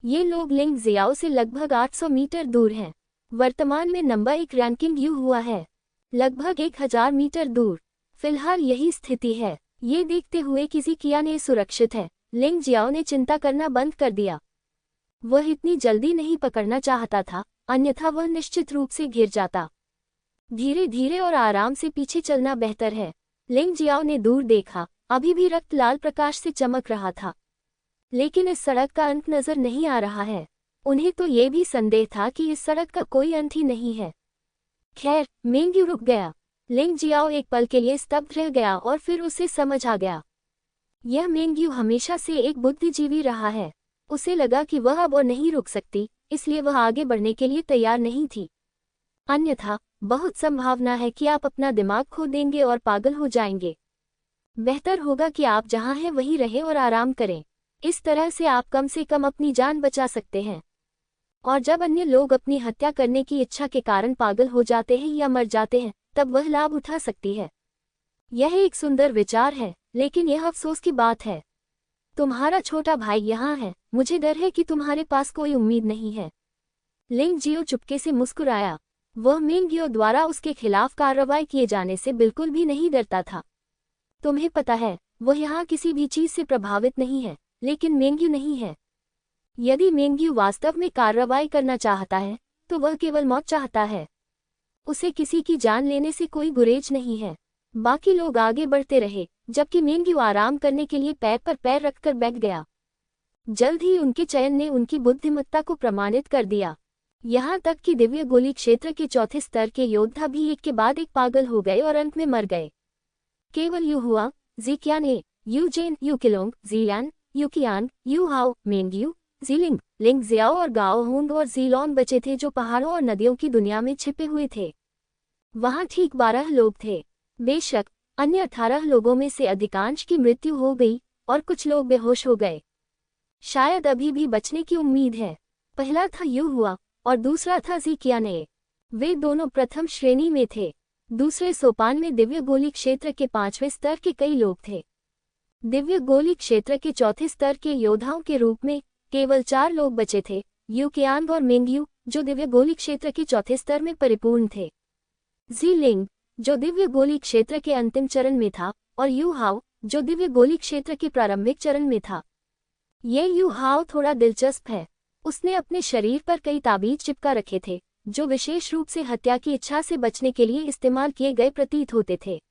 ये लोग लिंग जियाओ से लगभग 800 मीटर दूर हैं। वर्तमान में नंबर 1 रैंकिंग यू हुआ है, लगभग 1000 मीटर दूर। फिलहाल यही स्थिति है। ये देखते हुए कि ज़िक्याने सुरक्षित है, लिंग जियाओ ने चिंता करना बंद कर दिया। वह इतनी जल्दी नहीं पकड़ना चाहता था, अन्यथा वह निश्चित रूप से घिर जाता। धीरे धीरे और आराम से पीछे चलना बेहतर है। लिंग जियाओ ने दूर देखा, अभी भी रक्त लाल प्रकाश से चमक रहा था, लेकिन इस सड़क का अंत नजर नहीं आ रहा है। उन्हें तो ये भी संदेह था कि इस सड़क का कोई अंत ही नहीं है। खैर, मेंग यू रुक गया। लिंग जियाओ एक पल के लिए स्तब्ध रह गया और फिर उसे समझ आ गया। यह मेंग यू हमेशा से एक बुद्धिजीवी रहा है। उसे लगा कि वह अब और नहीं रुक सकती, इसलिए वह आगे बढ़ने के लिए तैयार नहीं थी। अन्यथा बहुत संभावना है कि आप अपना दिमाग खो देंगे और पागल हो जाएंगे। बेहतर होगा कि आप जहां हैं वहीं रहें और आराम करें। इस तरह से आप कम से कम अपनी जान बचा सकते हैं। और जब अन्य लोग अपनी हत्या करने की इच्छा के कारण पागल हो जाते हैं या मर जाते हैं, तब वह लाभ उठा सकती है। यह एक सुंदर विचार है, लेकिन यह अफसोस की बात है। तुम्हारा छोटा भाई यहाँ है, मुझे डर है कि तुम्हारे पास कोई उम्मीद नहीं है। लिंग जियो चुपके से मुस्कुराया। वह मेंग यो द्वारा उसके खिलाफ कार्रवाई किए जाने से बिल्कुल भी नहीं डरता था। तुम्हें पता है, वह यहाँ किसी भी चीज से प्रभावित नहीं है, लेकिन मेंग यू नहीं है। यदि मेंग यू वास्तव में कार्रवाई करना चाहता है, तो वह केवल मौत चाहता है। उसे किसी की जान लेने से कोई गुरेज नहीं है। बाकी लोग आगे बढ़ते रहे, जबकि मेंग यू आराम करने के लिए पैर पर पैर रखकर बैठ गया। जल्द ही उनके चयन ने उनकी बुद्धिमत्ता को प्रमाणित कर दिया। यहाँ तक कि दिव्य गोली क्षेत्र के चौथे स्तर के योद्धा भी एक के बाद एक पागल हो गए और अंत में मर गए। केवल यू हुआ, ज़िक्याने, यू जेन, यू किलोंग, जीलियान, Yu Qian, Yu Hao, Mengyu, जीलिंग, लिंग जियाओ और गाओ होंग और जीलोन बचे थे जो पहाड़ों और नदियों की दुनिया में छिपे हुए थे। वहां ठीक 12 लोग थे। बेशक अन्य 18 लोगों में से अधिकांश की मृत्यु हो गई और कुछ लोग बेहोश हो गए। शायद अभी भी बचने की उम्मीद है। पहला था यू हुआ और दूसरा था ज़िकियाने। वे दोनों प्रथम श्रेणी में थे। दूसरे सोपान में दिव्य गोली क्षेत्र के 5वें स्तर के कई लोग थे। दिव्य गोली क्षेत्र के चौथे स्तर के योद्धाओं के रूप में केवल 4 लोग बचे थे, यू कियांग और मेंगयू, जो दिव्य गोली क्षेत्र के चौथे स्तर में परिपूर्ण थे, ज़ीलिंग, जो दिव्य गोली क्षेत्र के अंतिम चरण में था, और यू हाओ, जो दिव्य गोली क्षेत्र के प्रारंभिक चरण में था। ये यू हाओ थोड़ा दिलचस्प है। उसने अपने शरीर पर कई ताबीज चिपका रखे थे, जो विशेष रूप से हत्या की इच्छा से बचने के लिए इस्तेमाल किए गए प्रतीत होते थे।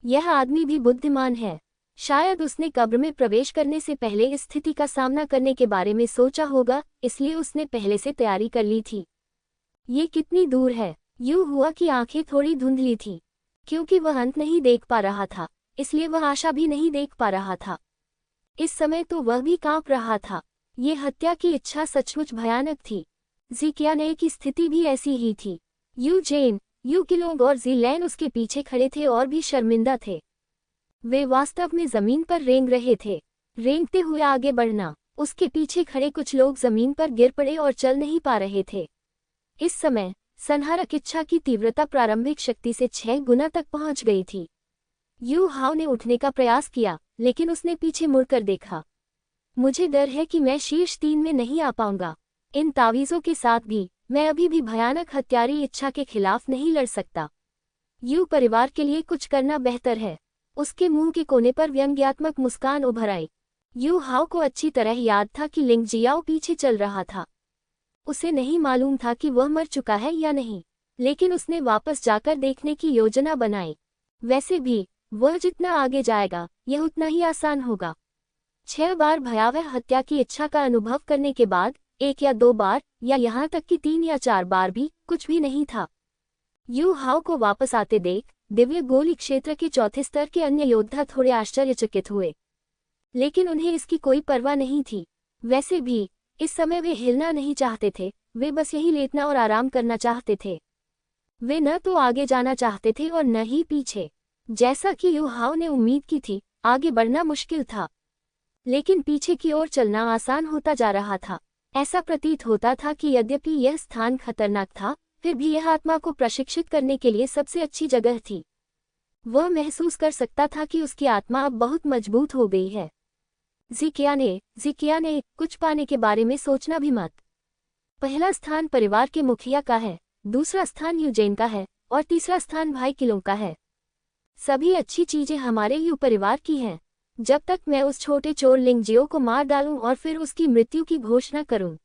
यह आदमी भी बुद्धिमान है। शायद उसने कब्र में प्रवेश करने से पहले इस स्थिति का सामना करने के बारे में सोचा होगा, इसलिए उसने पहले से तैयारी कर ली थी। ये कितनी दूर है? यू हुआ कि आंखें थोड़ी धुंधली थी, क्योंकि वह अंत नहीं देख पा रहा था, इसलिए वह आशा भी नहीं देख पा रहा था। इस समय तो वह भी कांप रहा था। ये हत्या की इच्छा सचमुच भयानक थी। ज़िकियाने की स्थिति भी ऐसी ही थी। यू जेन, यू किलोंग और ज़ीलैन उसके पीछे खड़े थे और भी शर्मिंदा थे। वे वास्तव में जमीन पर रेंग रहे थे। रेंगते हुए आगे बढ़ना। उसके पीछे खड़े कुछ लोग जमीन पर गिर पड़े और चल नहीं पा रहे थे। इस समय संहारक इच्छा की तीव्रता प्रारंभिक शक्ति से 6 गुना तक पहुंच गई थी। यू हाओ ने उठने का प्रयास किया, लेकिन उसने पीछे मुड़कर देखा। मुझे डर है कि मैं शीर्ष 3 में नहीं आ पाऊंगा। इन तावीज़ों के साथ भी मैं अभी भी भयानक हत्यारी इच्छा के खिलाफ नहीं लड़ सकता। यू परिवार के लिए कुछ करना बेहतर है। उसके मुंह के कोने पर व्यंग्यात्मक मुस्कान उभर आई। यू हाओ को अच्छी तरह याद था कि लिंग जियाओ पीछे चल रहा था। उसे नहीं मालूम था कि वह मर चुका है या नहीं, लेकिन उसने वापस जाकर देखने की योजना बनाई। वैसे भी वह जितना आगे जाएगा, यह उतना ही आसान होगा। 6 बार भयावह हत्या की इच्छा का अनुभव करने के बाद 1 या 2 बार, या यहाँ तक कि 3 या 4 बार भी कुछ भी नहीं था। यू हाओ को वापस आते देख दिव्य गोली क्षेत्र के चौथे स्तर के अन्य योद्धा थोड़े आश्चर्यचकित हुए, लेकिन उन्हें इसकी कोई परवाह नहीं थी। वैसे भी इस समय वे हिलना नहीं चाहते थे, वे बस यही लेटना और आराम करना चाहते थे। वे न तो आगे जाना चाहते थे और न ही पीछे। जैसा कि यू हाओ ने उम्मीद की थी, आगे बढ़ना मुश्किल था, लेकिन पीछे की ओर चलना आसान होता जा रहा था। ऐसा प्रतीत होता था कि यद्यपि यह स्थान खतरनाक था, फिर भी यह आत्मा को प्रशिक्षित करने के लिए सबसे अच्छी जगह थी। वह महसूस कर सकता था कि उसकी आत्मा अब बहुत मजबूत हो गई है। ज़िकियाने, कुछ पाने के बारे में सोचना भी मत। पहला स्थान परिवार के मुखिया का है, दूसरा स्थान यूजेन का है और तीसरा स्थान भाई किलोंग का है। सभी अच्छी चीजें हमारे यू परिवार की हैं। जब तक मैं उस छोटे चोर लिंगजियो को मार डालूं और फिर उसकी मृत्यु की घोषणा करूं।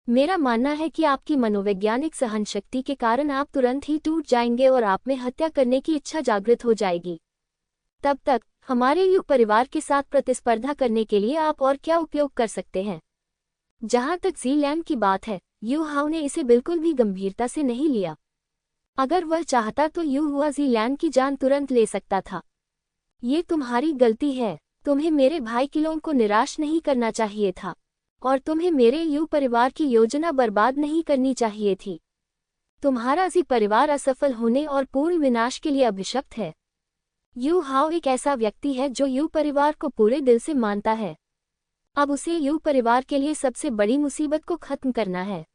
मेरा मानना है कि आपकी मनोवैज्ञानिक सहनशक्ति के कारण आप तुरंत ही टूट जाएंगे और आप में हत्या करने की इच्छा जागृत हो जाएगी। तब तक हमारे यू परिवार के साथ प्रतिस्पर्धा करने के लिए आप और क्या उपयोग कर सकते हैं? जहां तक ज़ीलैन की बात है, यू हाओ ने इसे बिल्कुल भी गंभीरता से नहीं लिया। अगर वह चाहता तो यू हुआ ज़ीलैन की जान तुरंत ले सकता था। ये तुम्हारी गलती है। तुम्हें मेरे भाई किलोंग को निराश नहीं करना चाहिए था, और तुम्हें मेरे यू परिवार की योजना बर्बाद नहीं करनी चाहिए थी। तुम्हारा ज़ी परिवार असफल होने और पूर्ण विनाश के लिए अभिशप्त है। यू हाओ एक ऐसा व्यक्ति है जो यू परिवार को पूरे दिल से मानता है। अब उसे यू परिवार के लिए सबसे बड़ी मुसीबत को खत्म करना है।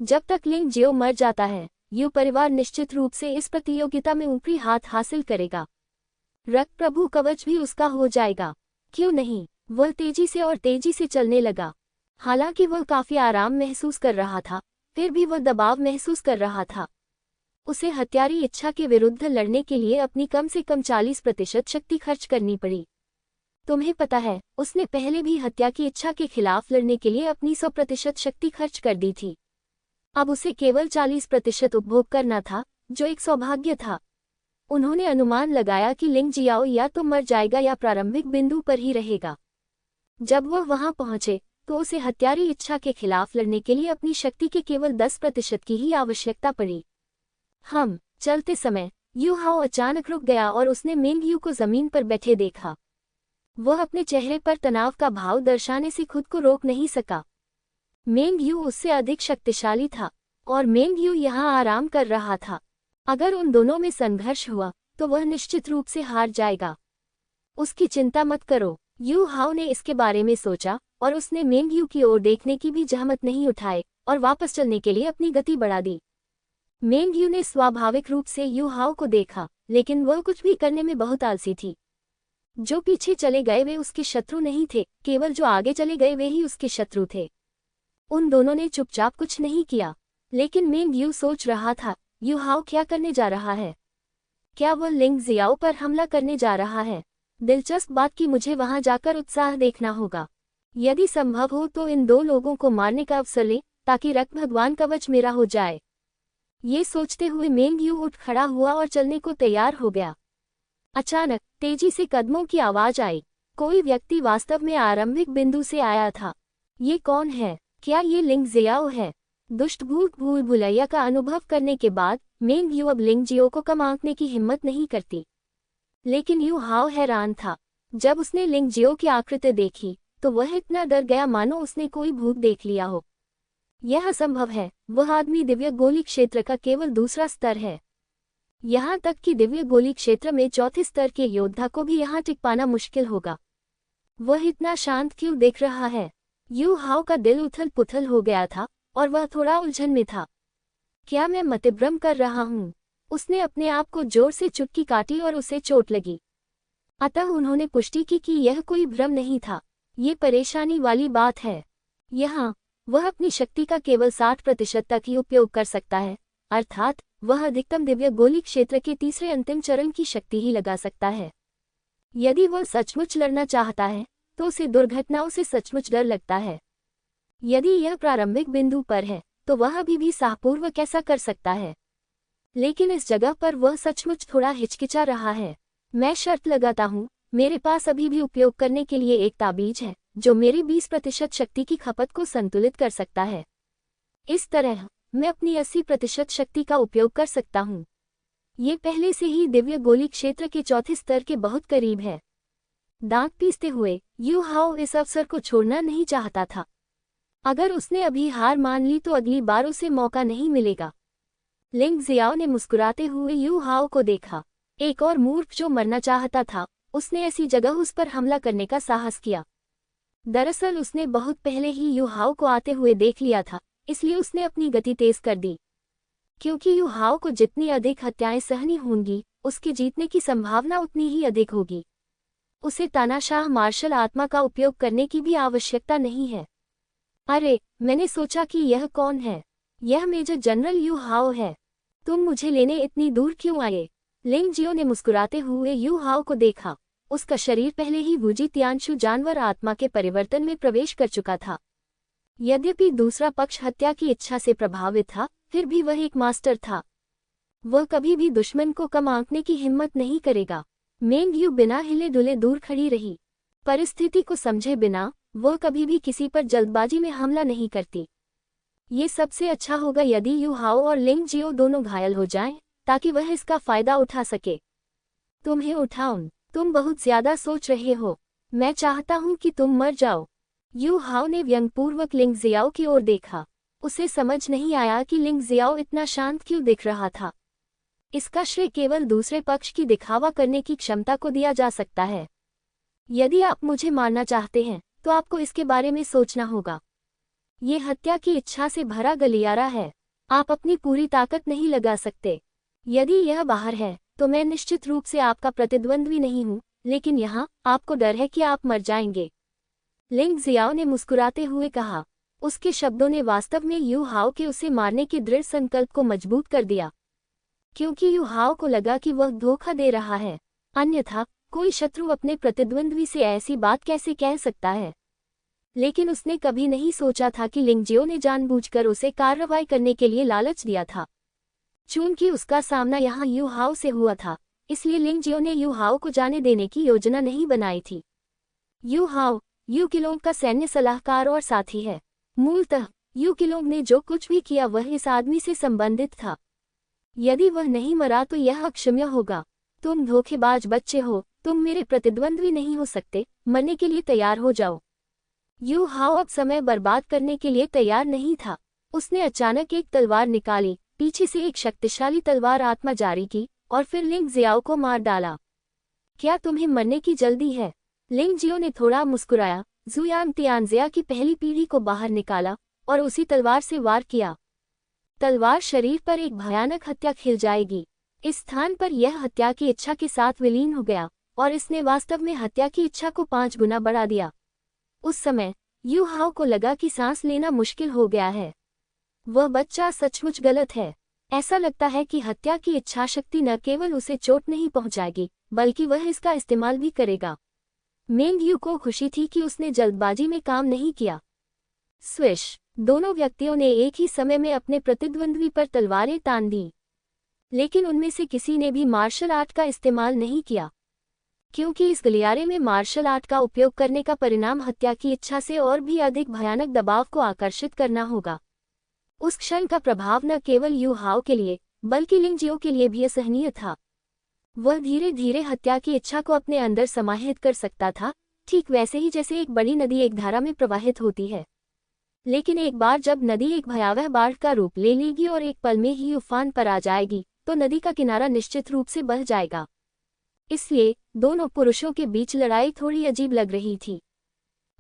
जब तक लिंग जियो मर जाता है, यू परिवार निश्चित रूप से इस प्रतियोगिता में ऊपरी हाथ हासिल करेगा। रक्त प्रभु कवच भी उसका हो जाएगा। क्यों नहीं? वह तेजी से और तेजी से चलने लगा। हालांकि वह काफी आराम महसूस कर रहा था, फिर भी वह दबाव महसूस कर रहा था। उसे हत्यारी इच्छा के विरुद्ध लड़ने के लिए अपनी कम से कम 40% शक्ति खर्च करनी पड़ी। तुम्हें पता है, उसने पहले भी हत्या की इच्छा के खिलाफ लड़ने के लिए अपनी 100% शक्ति खर्च कर दी थी। अब उसे केवल 40% उपभोग करना था, जो एक सौभाग्य था। उन्होंने अनुमान लगाया कि लिंग जियाओ या तो मर जाएगा या प्रारंभिक बिंदु पर ही रहेगा। जब वह वहां पहुंचे तो उसे हत्यारी इच्छा के खिलाफ लड़ने के लिए अपनी शक्ति के केवल 10% की ही आवश्यकता पड़ी। चलते समय यू हाओ अचानक रुक गया और उसने मेंगयू को जमीन पर बैठे देखा। वह अपने चेहरे पर तनाव का भाव दर्शाने से खुद को रोक नहीं सका। मेंग यू उससे अधिक शक्तिशाली था और मेंग यू यहाँ आराम कर रहा था। अगर उन दोनों में संघर्ष हुआ तो वह निश्चित रूप से हार जाएगा। उसकी चिंता मत करो। यू हाओ ने इसके बारे में सोचा और उसने मेंग यू की ओर देखने की भी जहमत नहीं उठाई और वापस चलने के लिए अपनी गति बढ़ा दी। मेंग यू ने स्वाभाविक रूप से यू हाओ को देखा, लेकिन वह कुछ भी करने में बहुत आलसी थी। जो पीछे चले गए वे उसके शत्रु नहीं थे, केवल जो आगे चले गए वे ही उसके शत्रु थे। उन दोनों ने चुपचाप कुछ नहीं किया, लेकिन मेंग यू सोच रहा था, यू हाओ क्या करने जा रहा है? क्या वह लिंग जियाओ पर हमला करने जा रहा है? दिलचस्प बात कि मुझे वहां जाकर उत्साह देखना होगा। यदि संभव हो तो इन दो लोगों को मारने का अवसर ले, ताकि रक्त भगवान कवच मेरा हो जाए। ये सोचते हुए मेंग यू उठ खड़ा हुआ और चलने को तैयार हो गया। अचानक तेजी से कदमों की आवाज आई। कोई व्यक्ति वास्तव में आरंभिक बिंदु से आया था। ये कौन है? क्या ये लिंग जियाओ है? दुष्ट भूत भूल भुलैया का अनुभव करने के बाद मेंग यू अब लिंग जियो को कम आंकने की हिम्मत नहीं करती। लेकिन यू हाओ हैरान था। जब उसने लिंग जियो की आकृति देखी तो वह इतना डर गया मानो उसने कोई भूत देख लिया हो। यह असंभव है। वह आदमी दिव्य गोली क्षेत्र का केवल दूसरा स्तर है। यहाँ तक कि दिव्य गोली क्षेत्र में चौथे स्तर के योद्धा को भी यहाँ टिक पाना मुश्किल होगा। वह इतना शांत क्यों दिख रहा है? यू हाओ का दिल उथल पुथल हो गया था और वह थोड़ा उलझन में था। क्या मैं मतिभ्रम कर रहा हूँ? उसने अपने आप को जोर से चुटकी काटी और उसे चोट लगी। अतः उन्होंने पुष्टि की कि यह कोई भ्रम नहीं था। ये परेशानी वाली बात है। यहाँ वह अपनी शक्ति का केवल 60% तक ही उपयोग कर सकता है, अर्थात वह अधिकतम दिव्य गोली क्षेत्र के तीसरे अंतिम चरण की शक्ति ही लगा सकता है। यदि वह सचमुच लड़ना चाहता है तो उसे दुर्घटनाओं से सचमुच डर लगता है। यदि यह प्रारंभिक बिंदु पर है तो वह अभी भी साहपूर्वक ऐसा कर सकता है, लेकिन इस जगह पर वह सचमुच थोड़ा हिचकिचा रहा है। मैं शर्त लगाता हूँ, मेरे पास अभी भी उपयोग करने के लिए एक ताबीज है जो मेरी 20% शक्ति की खपत को संतुलित कर सकता है। इस तरह मैं अपनी 80% शक्ति का उपयोग कर सकता हूँ। ये पहले से ही दिव्य गोली क्षेत्र के चौथे स्तर के बहुत करीब है। दांत पीसते हुए यू हाओ इस अवसर को छोड़ना नहीं चाहता था। अगर उसने अभी हार मान ली तो अगली बार उसे मौका नहीं मिलेगा। लिंग जियाओ ने मुस्कुराते हुए यू हाओ को देखा। एक और मूर्ख जो मरना चाहता था, उसने ऐसी जगह उस पर हमला करने का साहस किया। दरअसल उसने बहुत पहले ही यू हाओ को आते हुए देख लिया था, इसलिए उसने अपनी गति तेज कर दी। क्योंकि यू हाओ को जितनी अधिक हत्याएं सहनी होंगी, उसके जीतने की संभावना उतनी ही अधिक होगी। उसे तानाशाह मार्शल आत्मा का उपयोग करने की भी आवश्यकता नहीं है। अरे, मैंने सोचा कि यह कौन है? यह मेजर जनरल यू हाओ है। तुम मुझे लेने इतनी दूर क्यों आए? लिंग जियो ने मुस्कुराते हुए यू हाओ को देखा। उसका शरीर पहले ही वूजी तियानशु जानवर आत्मा के परिवर्तन में प्रवेश कर चुका था। यद्यपि दूसरा पक्ष हत्या की इच्छा से प्रभावित था, फिर भी वह एक मास्टर था। वह कभी भी दुश्मन को कम आंकने की हिम्मत नहीं करेगा। मेंग यू बिना हिले डुले दूर खड़ी रही। परिस्थिति को समझे बिना वह कभी भी किसी पर जल्दबाजी में हमला नहीं करती। ये सबसे अच्छा होगा यदि यू हाओ और लिंग जियो दोनों घायल हो जाएं, ताकि वह इसका फायदा उठा सके। तुम्हें उठाऊं, तुम बहुत ज्यादा सोच रहे हो। मैं चाहता हूं कि तुम मर जाओ। यू हाओ ने व्यंग्यपूर्वक लिंग जियाओ की ओर देखा। उसे समझ नहीं आया कि लिंग जियाओ इतना शांत क्यों दिख रहा था। इसका श्रेय केवल दूसरे पक्ष की दिखावा करने की क्षमता को दिया जा सकता है। यदि आप मुझे मारना चाहते हैं तो आपको इसके बारे में सोचना होगा। ये हत्या की इच्छा से भरा गलियारा है। आप अपनी पूरी ताकत नहीं लगा सकते। यदि यह बाहर है तो मैं निश्चित रूप से आपका प्रतिद्वंद्वी नहीं हूँ, लेकिन यहाँ आपको डर है कि आप मर जाएंगे। लिंग जियाओ ने मुस्कुराते हुए कहा। उसके शब्दों ने वास्तव में यू हाओ के उसे मारने के दृढ़ संकल्प को मजबूत कर दिया, क्योंकि यू हाओ को लगा कि वह धोखा दे रहा है। अन्यथा कोई शत्रु अपने प्रतिद्वंद्वी से ऐसी बात कैसे कह सकता है? लेकिन उसने कभी नहीं सोचा था कि लिंग जियो ने जानबूझकर उसे कार्रवाई करने के लिए लालच दिया था। चूंकि उसका सामना यहाँ यू हाओ से हुआ था, इसलिए लिंग जियो ने यू हाओ को जाने देने की योजना नहीं बनाई थी। यू हाओ यू किलोंग का सैन्य सलाहकार और साथी है। मूलतः यू किलोंग ने जो कुछ भी किया वह इस आदमी से संबंधित था। यदि वह नहीं मरा तो यह अक्षम्य होगा। तुम धोखेबाज बच्चे हो, तुम मेरे प्रतिद्वंद्वी नहीं हो सकते, मरने के लिए तैयार हो जाओ। यू हाओ अब समय बर्बाद करने के लिए तैयार नहीं था। उसने अचानक एक तलवार निकाली, पीछे से एक शक्तिशाली तलवार आत्मा जारी की और फिर लिंग जियाओ को मार डाला। क्या तुम्हें मरने की जल्दी है? लिंग जियो ने थोड़ा मुस्कुराया, जुयांग तियानजिया की पहली पीढ़ी को बाहर निकाला और उसी तलवार से वार किया। तलवार शरीर पर एक भयानक हत्या खिल जाएगी। इस स्थान पर यह हत्या की इच्छा के साथ विलीन हो गया और इसने वास्तव में हत्या की इच्छा को 5 गुना बढ़ा दिया। उस समय यू हाओ को लगा कि सांस लेना मुश्किल हो गया है। वह बच्चा सचमुच गलत है। ऐसा लगता है कि हत्या की इच्छाशक्ति न केवल उसे चोट नहीं पहुंचाएगी, बल्कि वह इसका इस्तेमाल भी करेगा। मेंग यू को खुशी थी कि उसने जल्दबाजी में काम नहीं किया। स्विश! दोनों व्यक्तियों ने एक ही समय में अपने प्रतिद्वंद्वी पर तलवारें तान दी, लेकिन उनमें से किसी ने भी मार्शल आर्ट का इस्तेमाल नहीं किया, क्योंकि इस गलियारे में मार्शल आर्ट का उपयोग करने का परिणाम हत्या की इच्छा से और भी अधिक भयानक दबाव को आकर्षित करना होगा। उस क्षण का प्रभाव न केवल यू हाओ के लिए, बल्कि लिंग जियो के लिए भी असहनीय था। वह धीरे धीरे हत्या की इच्छा को अपने अंदर समाहित कर सकता था, ठीक वैसे ही जैसे एक बड़ी नदी एक धारा में प्रवाहित होती है। लेकिन एक बार जब नदी एक भयावह बाढ़ का रूप ले लेगी और एक पल में ही उफान पर आ जाएगी, तो नदी का किनारा निश्चित रूप से बह जाएगा। इसलिए दोनों पुरुषों के बीच लड़ाई थोड़ी अजीब लग रही थी।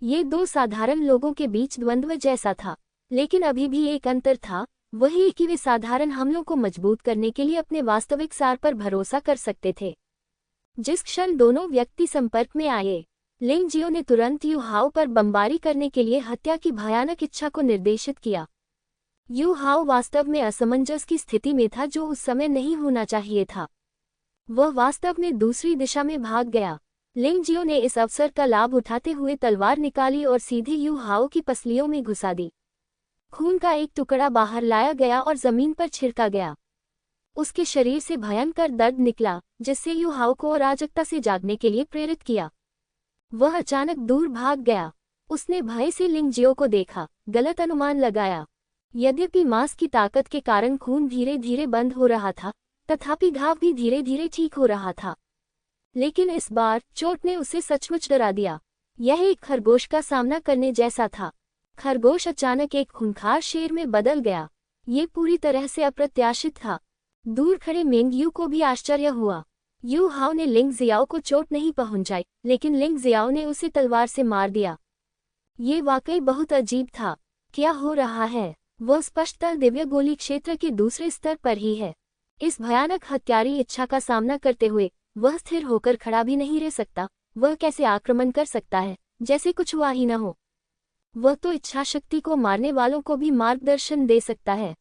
ये दो साधारण लोगों के बीच द्वंद्व जैसा था, लेकिन अभी भी एक अंतर था, वही कि वे साधारण हमलों को मजबूत करने के लिए अपने वास्तविक सार पर भरोसा कर सकते थे। जिस क्षण दोनों व्यक्ति संपर्क में आए, लिंग जियो ने तुरंत यू हाओ पर बमबारी करने के लिए हत्या की भयानक इच्छा को निर्देशित किया। यू हाओ वास्तव में असमंजस की स्थिति में था, जो उस समय नहीं होना चाहिए था। वह वास्तव में दूसरी दिशा में भाग गया। लिंग जियो ने इस अवसर का लाभ उठाते हुए तलवार निकाली और सीधे यू हाओ की पसलियों में घुसा दी। खून का एक टुकड़ा बाहर लाया गया और जमीन पर छिड़का गया। उसके शरीर से भयंकर दर्द निकला, जिससे यू हाओ को अराजकता से जागने के लिए प्रेरित किया। वह अचानक दूर भाग गया। उसने भय से लिंग जियो को देखा, गलत अनुमान लगाया। यद्यपि मांस की ताकत के कारण खून धीरे धीरे बंद हो रहा था, तथापि घाव भी धीरे धीरे ठीक हो रहा था। लेकिन इस बार चोट ने उसे सचमुच डरा दिया। यह एक खरगोश का सामना करने जैसा था। खरगोश अचानक एक खूंखार शेर में बदल गया। ये पूरी तरह से अप्रत्याशित था। दूर खड़े मेंग यू को भी आश्चर्य हुआ। यू हाओ ने लिंग जियाओ को चोट नहीं पहुंचाई, लेकिन लिंग जियाओ ने उसे तलवार से मार दिया। ये वाकई बहुत अजीब था। क्या हो रहा है? वह स्पष्टतः दिव्य गोली क्षेत्र के दूसरे स्तर पर ही है। इस भयानक हत्यारी इच्छा का सामना करते हुए वह स्थिर होकर खड़ा भी नहीं रह सकता। वह कैसे आक्रमण कर सकता है, जैसे कुछ हुआ ही न हो? वह तो इच्छाशक्ति को मारने वालों को भी मार्गदर्शन दे सकता है।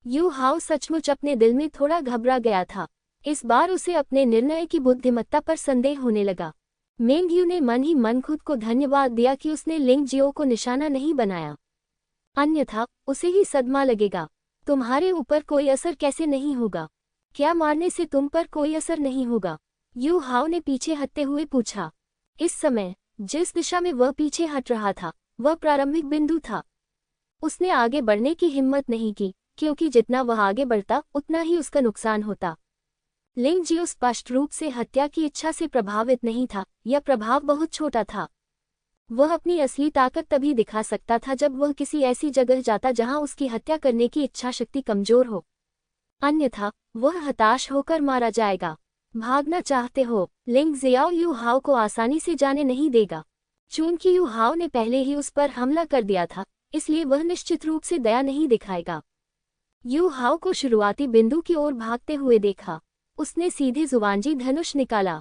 यू हाओ सचमुच अपने दिल में थोड़ा घबरा गया था। इस बार उसे अपने निर्णय की बुद्धिमत्ता पर संदेह होने लगा। मेंग यू ने मन ही मन खुद को धन्यवाद दिया कि उसने लिंग जियो को निशाना नहीं बनाया, अन्यथा उसे ही सदमा लगेगा। तुम्हारे ऊपर कोई असर कैसे नहीं होगा? क्या मारने से तुम पर कोई असर नहीं होगा? यू हाओ ने पीछे हटते हुए पूछा। इस समय जिस दिशा में वह पीछे हट रहा था, वह प्रारंभिक बिंदु था। उसने आगे बढ़ने की हिम्मत नहीं की, क्योंकि जितना वह आगे बढ़ता उतना ही उसका नुकसान होता। लिंग जियो स्पष्ट रूप से हत्या की इच्छा से प्रभावित नहीं था। यह प्रभाव बहुत छोटा था। वह अपनी असली ताकत तभी दिखा सकता था जब वह किसी ऐसी जगह जाता जहां उसकी हत्या करने की इच्छा शक्ति कमजोर हो, अन्यथा वह हताश होकर मारा जाएगा। भागना चाहते हो? लिंग जियाओ यू हाओ को आसानी से जाने नहीं देगा। चूंकि यू हाओ ने पहले ही उस पर हमला कर दिया था, इसलिए वह निश्चित रूप से दया नहीं दिखाएगा। यू हाओ को शुरुआती बिंदु की ओर भागते हुए देखा। उसने सीधे जुवांजी धनुष निकाला,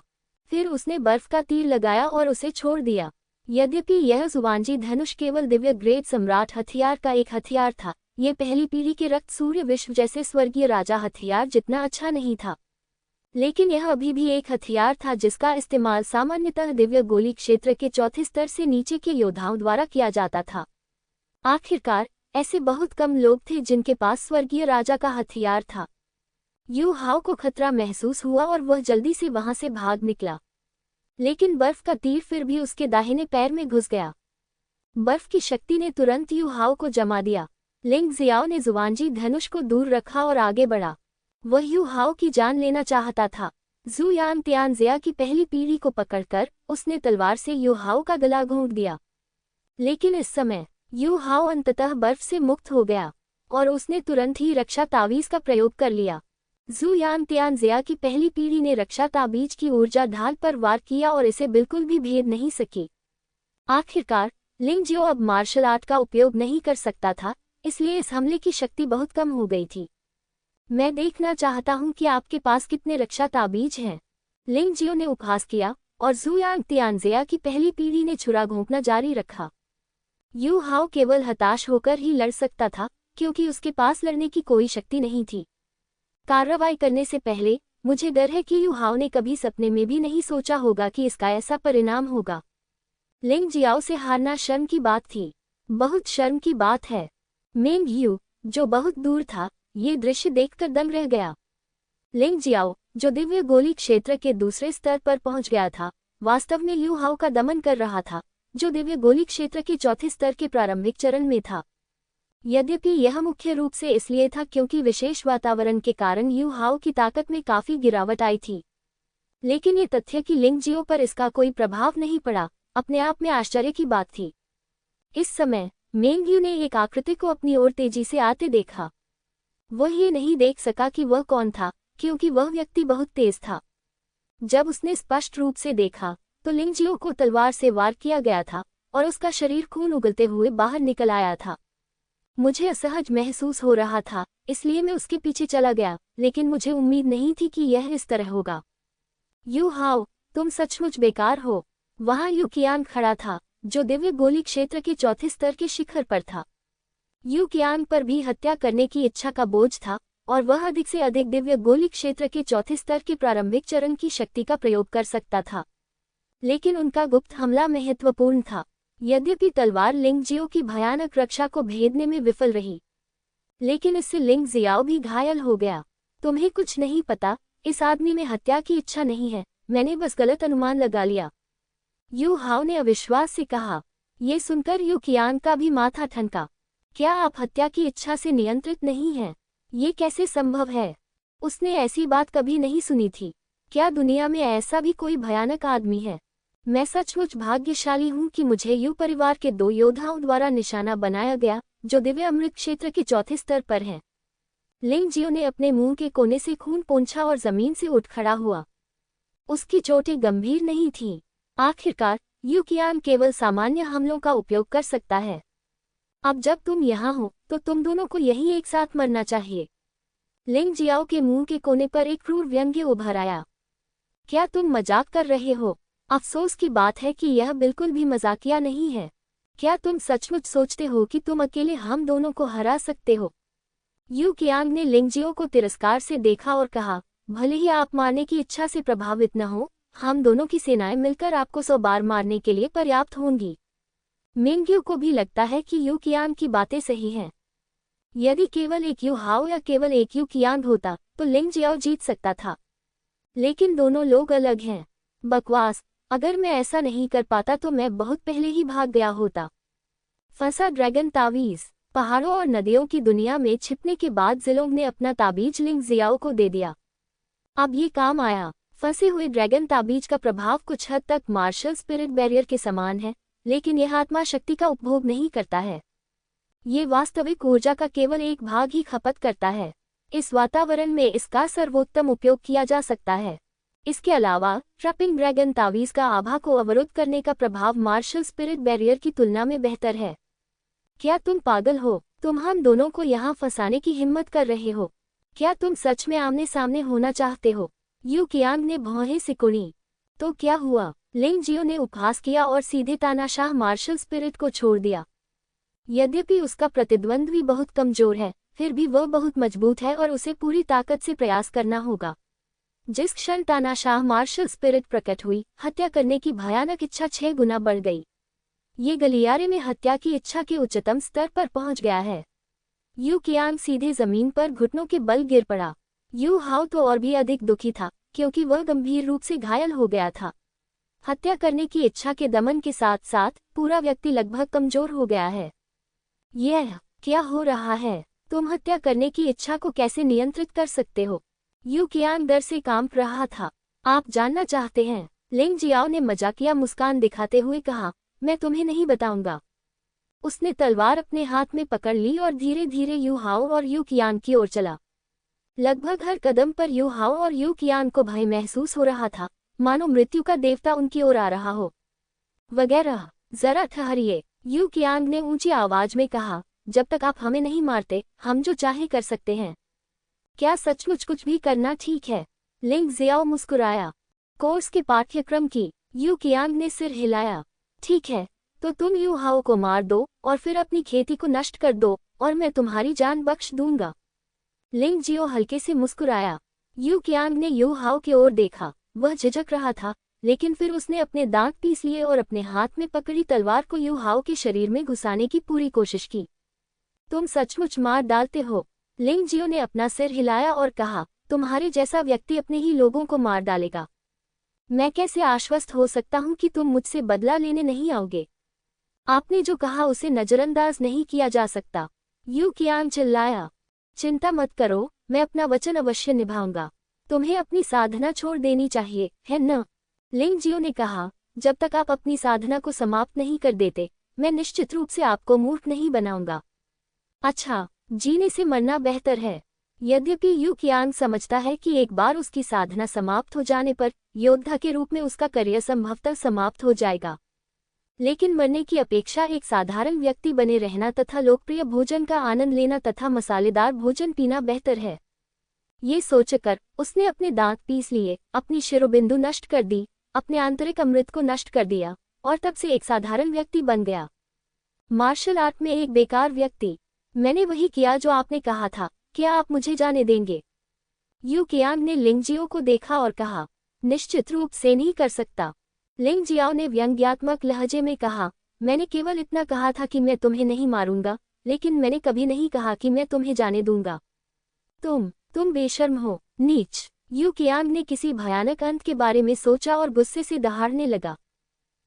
फिर उसने बर्फ का तीर लगाया और उसे छोड़ दिया। यद्यपि यह जुवांजी धनुष केवल दिव्य ग्रेड सम्राट हथियार का एक हथियार था, ये पहली पीढ़ी के रक्त सूर्य विश्व जैसे स्वर्गीय राजा हथियार जितना अच्छा नहीं था, लेकिन यह अभी भी एक हथियार था जिसका इस्तेमाल सामान्यतः दिव्य गोली क्षेत्र के चौथे स्तर से नीचे के योद्धाओं द्वारा किया जाता था। आखिरकार ऐसे बहुत कम लोग थे जिनके पास स्वर्गीय राजा का हथियार था। यू हाओ को खतरा महसूस हुआ और वह जल्दी से वहां से भाग निकला, लेकिन बर्फ का तीर फिर भी उसके दाहिने पैर में घुस गया। बर्फ की शक्ति ने तुरंत यू हाओ को जमा दिया। लिंग जियाओ ने जुवांजी धनुष को दूर रखा और आगे बढ़ा। वह यू हाओ की जान लेना चाहता था, जू यान तियानजिया की पहली पीढ़ी को पकड़कर उसने तलवार से यू हाओ का गला घोंट दिया। लेकिन इस समय यू हाओ अंततः बर्फ से मुक्त हो गया और उसने तुरंत ही रक्षा तावीज का प्रयोग कर लिया। जू यान तियानजिया की पहली पीढ़ी ने रक्षा ताबीज की ऊर्जा ढाल पर वार किया और इसे बिल्कुल भी भेद नहीं सकी। आखिरकार लिंग जियो अब मार्शल आर्ट का उपयोग नहीं कर सकता था, इसलिए इस हमले की शक्ति बहुत कम हो गई थी। मैं देखना चाहता हूं कि आपके पास कितने रक्षा ताबीज हैं, लिंग जियो ने उपहास किया और जू यान तियानजिया की पहली पीढ़ी ने छुरा घोंपना जारी रखा। यू हाओ केवल हताश होकर ही लड़ सकता था, क्योंकि उसके पास लड़ने की कोई शक्ति नहीं थी। कार्रवाई करने से पहले मुझे डर है कि यू हाओ ने कभी सपने में भी नहीं सोचा होगा कि इसका ऐसा परिणाम होगा। लिंग जियाओ से हारना शर्म की बात थी, बहुत शर्म की बात है। मेंग यू, जो बहुत दूर था, ये दृश्य देखकर दंग रह गया। लिंग जियाओ, जो दिव्य गोली क्षेत्र के दूसरे स्तर पर पहुंच गया था, वास्तव में यू हाओ का दमन कर रहा था, जो दिव्य गोली क्षेत्र के चौथे स्तर के प्रारंभिक चरण में था। यद्यपि यह मुख्य रूप से इसलिए था क्योंकि विशेष वातावरण के कारण यू हाओ की ताकत में काफी गिरावट आई थी, लेकिन ये तथ्य कि लिंग जियो पर इसका कोई प्रभाव नहीं पड़ा अपने आप में आश्चर्य की बात थी। इस समय मेंग यू ने एक आकृति को अपनी ओर तेजी से आते देखा। वह ये नहीं देख सका कि वह कौन था, क्योंकि वह व्यक्ति बहुत तेज था। जब उसने स्पष्ट रूप से देखा तो लिंग जियो को तलवार से वार किया गया था और उसका शरीर खून उगलते हुए बाहर निकल आया था। मुझे असहज महसूस हो रहा था, इसलिए मैं उसके पीछे चला गया, लेकिन मुझे उम्मीद नहीं थी कि यह इस तरह होगा। यू हाओ, तुम सचमुच बेकार हो। वहां यू कियान खड़ा था, जो दिव्य गोली क्षेत्र के चौथे स्तर के शिखर पर था। यू कियान पर भी हत्या करने की इच्छा का बोझ था और वह अधिक से अधिक दिव्य गोली क्षेत्र के चौथे स्तर के प्रारंभिक चरण की शक्ति का प्रयोग कर सकता था, लेकिन उनका गुप्त हमला महत्वपूर्ण था। यद्यपि तलवार लिंग जियो की भयानक रक्षा को भेदने में विफल रही, लेकिन इससे लिंग जियाओ भी घायल हो गया। तुम्हें कुछ नहीं पता, इस आदमी में हत्या की इच्छा नहीं है, मैंने बस गलत अनुमान लगा लिया, यू हाओ ने अविश्वास से कहा। ये सुनकर यू कियान का भी माथा ठनका। क्या आप हत्या की इच्छा से नियंत्रित नहीं हैं? ये कैसे संभव है? उसने ऐसी बात कभी नहीं सुनी थी। क्या दुनिया में ऐसा भी कोई भयानक आदमी है? मैं सचमुच भाग्यशाली हूँ कि मुझे यू परिवार के 2 योद्धाओं द्वारा निशाना बनाया गया, जो दिव्य अमृत क्षेत्र के चौथे स्तर पर हैं। लिंग जियो ने अपने मुंह के कोने से खून पोंछा और जमीन से उठ खड़ा हुआ। उसकी चोटें गंभीर नहीं थीं। आखिरकार यू कियान केवल सामान्य हमलों का उपयोग कर सकता है। अब जब तुम यहाँ हो तो तुम दोनों को यहीं एक साथ मरना चाहिए। लिंग जियाओ के मुंह के कोने पर एक क्रूर व्यंग्य उभर आया। क्या तुम मजाक कर रहे हो? अफसोस की बात है कि यह बिल्कुल भी मजाकिया नहीं है। क्या तुम सचमुच सोचते हो कि तुम अकेले हम दोनों को हरा सकते हो? यू कियांग ने लिंग जियो को तिरस्कार से देखा और कहा, भले ही आप मारने की इच्छा से प्रभावित न हो, हम दोनों की सेनाएं मिलकर आपको 100 बार मारने के लिए पर्याप्त होंगी। मिंग को भी लगता है कि यू कियांग की बातें सही हैं। यदि केवल एक यू हाओ या केवल एक यू कियांग होता तो लिंग जियाओ जीत सकता था, लेकिन दोनों लोग अलग हैं। बकवास, अगर मैं ऐसा नहीं कर पाता तो मैं बहुत पहले ही भाग गया होता। फंसा ड्रैगन तावीज। पहाड़ों और नदियों की दुनिया में छिपने के बाद जिलोंग ने अपना ताबीज लिंग जियाओ को दे दिया। अब ये काम आया। फंसे हुए ड्रैगन ताबीज का प्रभाव कुछ हद तक मार्शल स्पिरिट बैरियर के समान है, लेकिन यह आत्मा शक्ति का उपभोग नहीं करता है। ये वास्तविक ऊर्जा का केवल एक भाग ही खपत करता है। इस वातावरण में इसका सर्वोत्तम उपयोग किया जा सकता है। इसके अलावा ट्रैपिंग ड्रैगन तावीज का आभा को अवरुद्ध करने का प्रभाव मार्शल स्पिरिट बैरियर की तुलना में बेहतर है। क्या तुम पागल हो? तुम हम दोनों को यहाँ फंसाने की हिम्मत कर रहे हो? क्या तुम सच में आमने सामने होना चाहते हो? यू कियांग ने भौहें सिकुड़ी। तो क्या हुआ? लिंग जियो ने उपहास किया और सीधे तानाशाह मार्शल स्पिरिट को छोड़ दिया। यद्यपि उसका प्रतिद्वंद्वी बहुत कमजोर है, फिर भी वह बहुत मजबूत है और उसे पूरी ताकत से प्रयास करना होगा। जिस क्षण तानाशाह मार्शल स्पिरिट प्रकट हुई, हत्या करने की भयानक इच्छा 6 गुना बढ़ गई। ये गलियारे में हत्या की इच्छा के उच्चतम स्तर पर पहुंच गया है। यू कियांग सीधे जमीन पर घुटनों के बल गिर पड़ा। यू हाओ तो और भी अधिक दुखी था, क्योंकि वह गंभीर रूप से घायल हो गया था। हत्या करने की इच्छा के दमन के साथ साथ पूरा व्यक्ति लगभग कमजोर हो गया है। यह क्या हो रहा है? तुम हत्या करने की इच्छा को कैसे नियंत्रित कर सकते हो? यू कियांग डर से कांप रहा था। आप जानना चाहते हैं? लिंग जियाओ ने मजाकिया मुस्कान दिखाते हुए कहा, मैं तुम्हें नहीं बताऊंगा। उसने तलवार अपने हाथ में पकड़ ली और धीरे धीरे यू हाओ और यू कियान की ओर चला। लगभग हर कदम पर यू हाओ और यू कियान को भय महसूस हो रहा था, मानो मृत्यु का देवता उनकी ओर आ रहा हो। वगैरह, जरा ठहरिए, यू कियान ने ऊंची आवाज में कहा, जब तक आप हमें नहीं मारते हम जो चाहे कर सकते हैं। क्या सचमुच कुछ भी करना ठीक है? लिंग जियाओ मुस्कुराया। कोर्स के पाठ्यक्रम की? यू कियान ने सिर हिलाया। ठीक है, तो तुम यू हाओ को मार दो और फिर अपनी खेती को नष्ट कर दो और मैं तुम्हारी जान बख्श दूंगा। लिंग जियो हल्के से मुस्कुराया। यू कियांग ने यू हाओ की ओर देखा। वह झिझक रहा था, लेकिन फिर उसने अपने दांत पीस लिए और अपने हाथ में पकड़ी तलवार को यू हाओ के शरीर में घुसाने की पूरी कोशिश की। तुम सचमुच मार डालते हो? लिंग जियो ने अपना सिर हिलाया और कहा, तुम्हारे जैसा व्यक्ति अपने ही लोगों को मार डालेगा। मैं कैसे आश्वस्त हो सकता हूं कि तुम मुझसे बदला लेने नहीं आओगे? आपने जो कहा उसे नजरअंदाज नहीं किया जा सकता। यू कियांग चिल्लाया। चिंता मत करो, मैं अपना वचन अवश्य निभाऊंगा। तुम्हें अपनी साधना छोड़ देनी चाहिए, है न? लिंग जियो ने कहा, जब तक आप अपनी साधना को समाप्त नहीं कर देते, मैं निश्चित रूप से आपको मूर्ख नहीं बनाऊंगा। अच्छा, जीने से मरना बेहतर है। यद्यपि यू कियांग समझता है कि एक बार उसकी साधना समाप्त हो जाने पर योद्धा के रूप में उसका करियर संभवतः समाप्त हो जाएगा, लेकिन मरने की अपेक्षा एक साधारण व्यक्ति बने रहना तथा लोकप्रिय भोजन का आनंद लेना तथा मसालेदार भोजन पीना बेहतर है। ये सोचकर उसने अपने दांत पीस लिए, अपनी शिरोबिंदु नष्ट कर दी, अपने आंतरिक अमृत को नष्ट कर दिया और तब से एक साधारण व्यक्ति बन गया। मार्शल आर्ट में एक बेकार व्यक्ति। मैंने वही किया जो आपने कहा था, क्या आप मुझे जाने देंगे? यू कियांग ने लिंग जियो को देखा और कहा, निश्चित रूप से नहीं कर सकता। लिंग जियाओ ने व्यंग्यात्मक लहजे में कहा, मैंने केवल इतना कहा था कि मैं तुम्हें नहीं मारूंगा, लेकिन मैंने कभी नहीं कहा कि मैं तुम्हें जाने दूंगा। तुम बेशर्म हो, नीच। यू कियांग ने किसी भयानक अंत के बारे में सोचा और गुस्से से दहाड़ने लगा।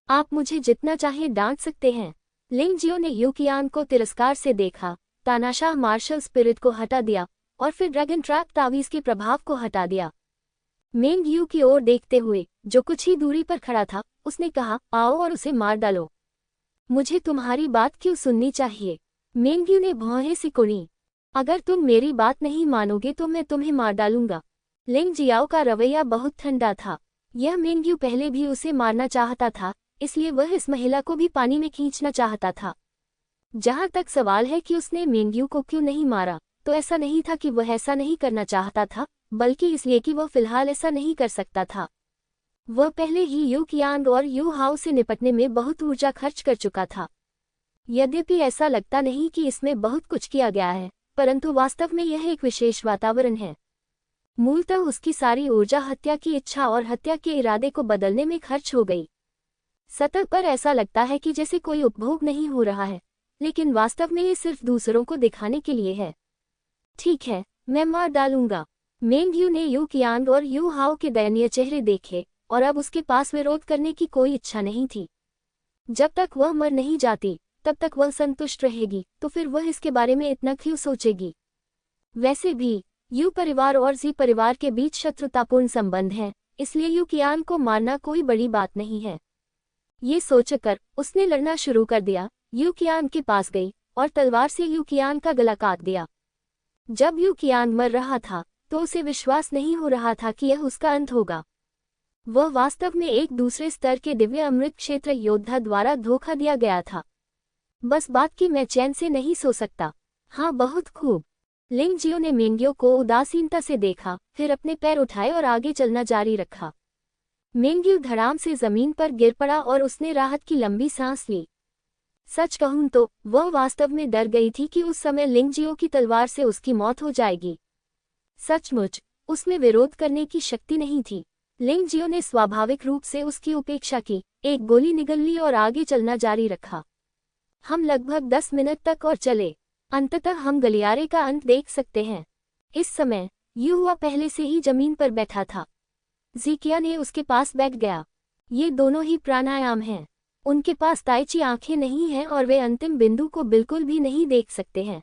आप मुझे जितना चाहे डांट सकते हैं। लिंग जियो ने यू कियांग को तिरस्कार से देखा, तानाशाह मार्शल स्पिरिट को हटा दिया और फिर ड्रैगन ट्रैप तावीज के प्रभाव को हटा दिया। मेंग यू की ओर देखते हुए, जो कुछ ही दूरी पर खड़ा था, उसने कहा, आओ और उसे मार डालो। मुझे तुम्हारी बात क्यों सुननी चाहिए? मेंग यू ने भौहें सिकुड़ी। अगर तुम मेरी बात नहीं मानोगे तो मैं तुम्हें मार डालूंगा। लिंग जियाओ का रवैया बहुत ठंडा था। यह मेंग यू पहले भी उसे मारना चाहता था, इसलिए वह इस महिला को भी पानी में खींचना चाहता था। जहां तक सवाल है कि उसने मेंग यू को क्यों नहीं मारा, तो ऐसा नहीं था कि वह ऐसा नहीं करना चाहता था, बल्कि इसलिए कि वह फिलहाल ऐसा नहीं कर सकता था। वह पहले ही यू कियांग और यू हाओ से निपटने में बहुत ऊर्जा खर्च कर चुका था। यद्यपि ऐसा लगता नहीं कि इसमें बहुत कुछ किया गया है, परंतु वास्तव में यह एक विशेष वातावरण है। मूलतः उसकी सारी ऊर्जा हत्या की इच्छा और हत्या के इरादे को बदलने में खर्च हो गई। सतह पर ऐसा लगता है कि जैसे कोई उपभोग नहीं हो रहा है, लेकिन वास्तव में ये सिर्फ दूसरों को दिखाने के लिए है। ठीक है, मैं मार डालूंगा। मेंग यू ने यू कियांग और यू हाओ के दयनीय चेहरे देखे और अब उसके पास विरोध करने की कोई इच्छा नहीं थी। जब तक वह मर नहीं जाती, तब तक वह संतुष्ट रहेगी, तो फिर वह इसके बारे में इतना क्यों सोचेगी? वैसे भी यू परिवार और जी परिवार के बीच शत्रुतापूर्ण संबंध है, इसलिए यू कियांग को मारना कोई बड़ी बात नहीं है। ये सोचकर उसने लड़ना शुरू कर दिया। यू कियांग के पास गई और तलवार से यू कियांग का गला काट दिया। जब यू कियांग मर रहा था, तो उसे विश्वास नहीं हो रहा था कि यह उसका अंत होगा। वह वास्तव में एक दूसरे स्तर के दिव्य अमृत क्षेत्र योद्धा द्वारा धोखा दिया गया था। बस बात कि मैं चैन से नहीं सो सकता। हाँ, बहुत खूब। लिंग जियो ने मेंग्यो को उदासीनता से देखा, फिर अपने पैर उठाए और आगे चलना जारी रखा। मेंग्यो धड़ाम से जमीन पर गिर पड़ा और उसने राहत की लंबी सांस ली। सच कहूं तो वह वास्तव में डर गई थी कि उस समय लिंग जियो की तलवार से उसकी मौत हो जाएगी। सचमुच उसमें विरोध करने की शक्ति नहीं थी। लिंग जियो ने स्वाभाविक रूप से उसकी उपेक्षा की, एक गोली निगल ली और आगे चलना जारी रखा। हम लगभग 10 मिनट तक और चले। अंततः हम गलियारे का अंत देख सकते हैं। इस समय युवा पहले से ही जमीन पर बैठा था। ज़िकिया ने उसके पास बैठ गया। ये दोनों ही प्राणायाम हैं। उनके पास ताइची आंखें नहीं हैं और वे अंतिम बिंदु को बिल्कुल भी नहीं देख सकते हैं।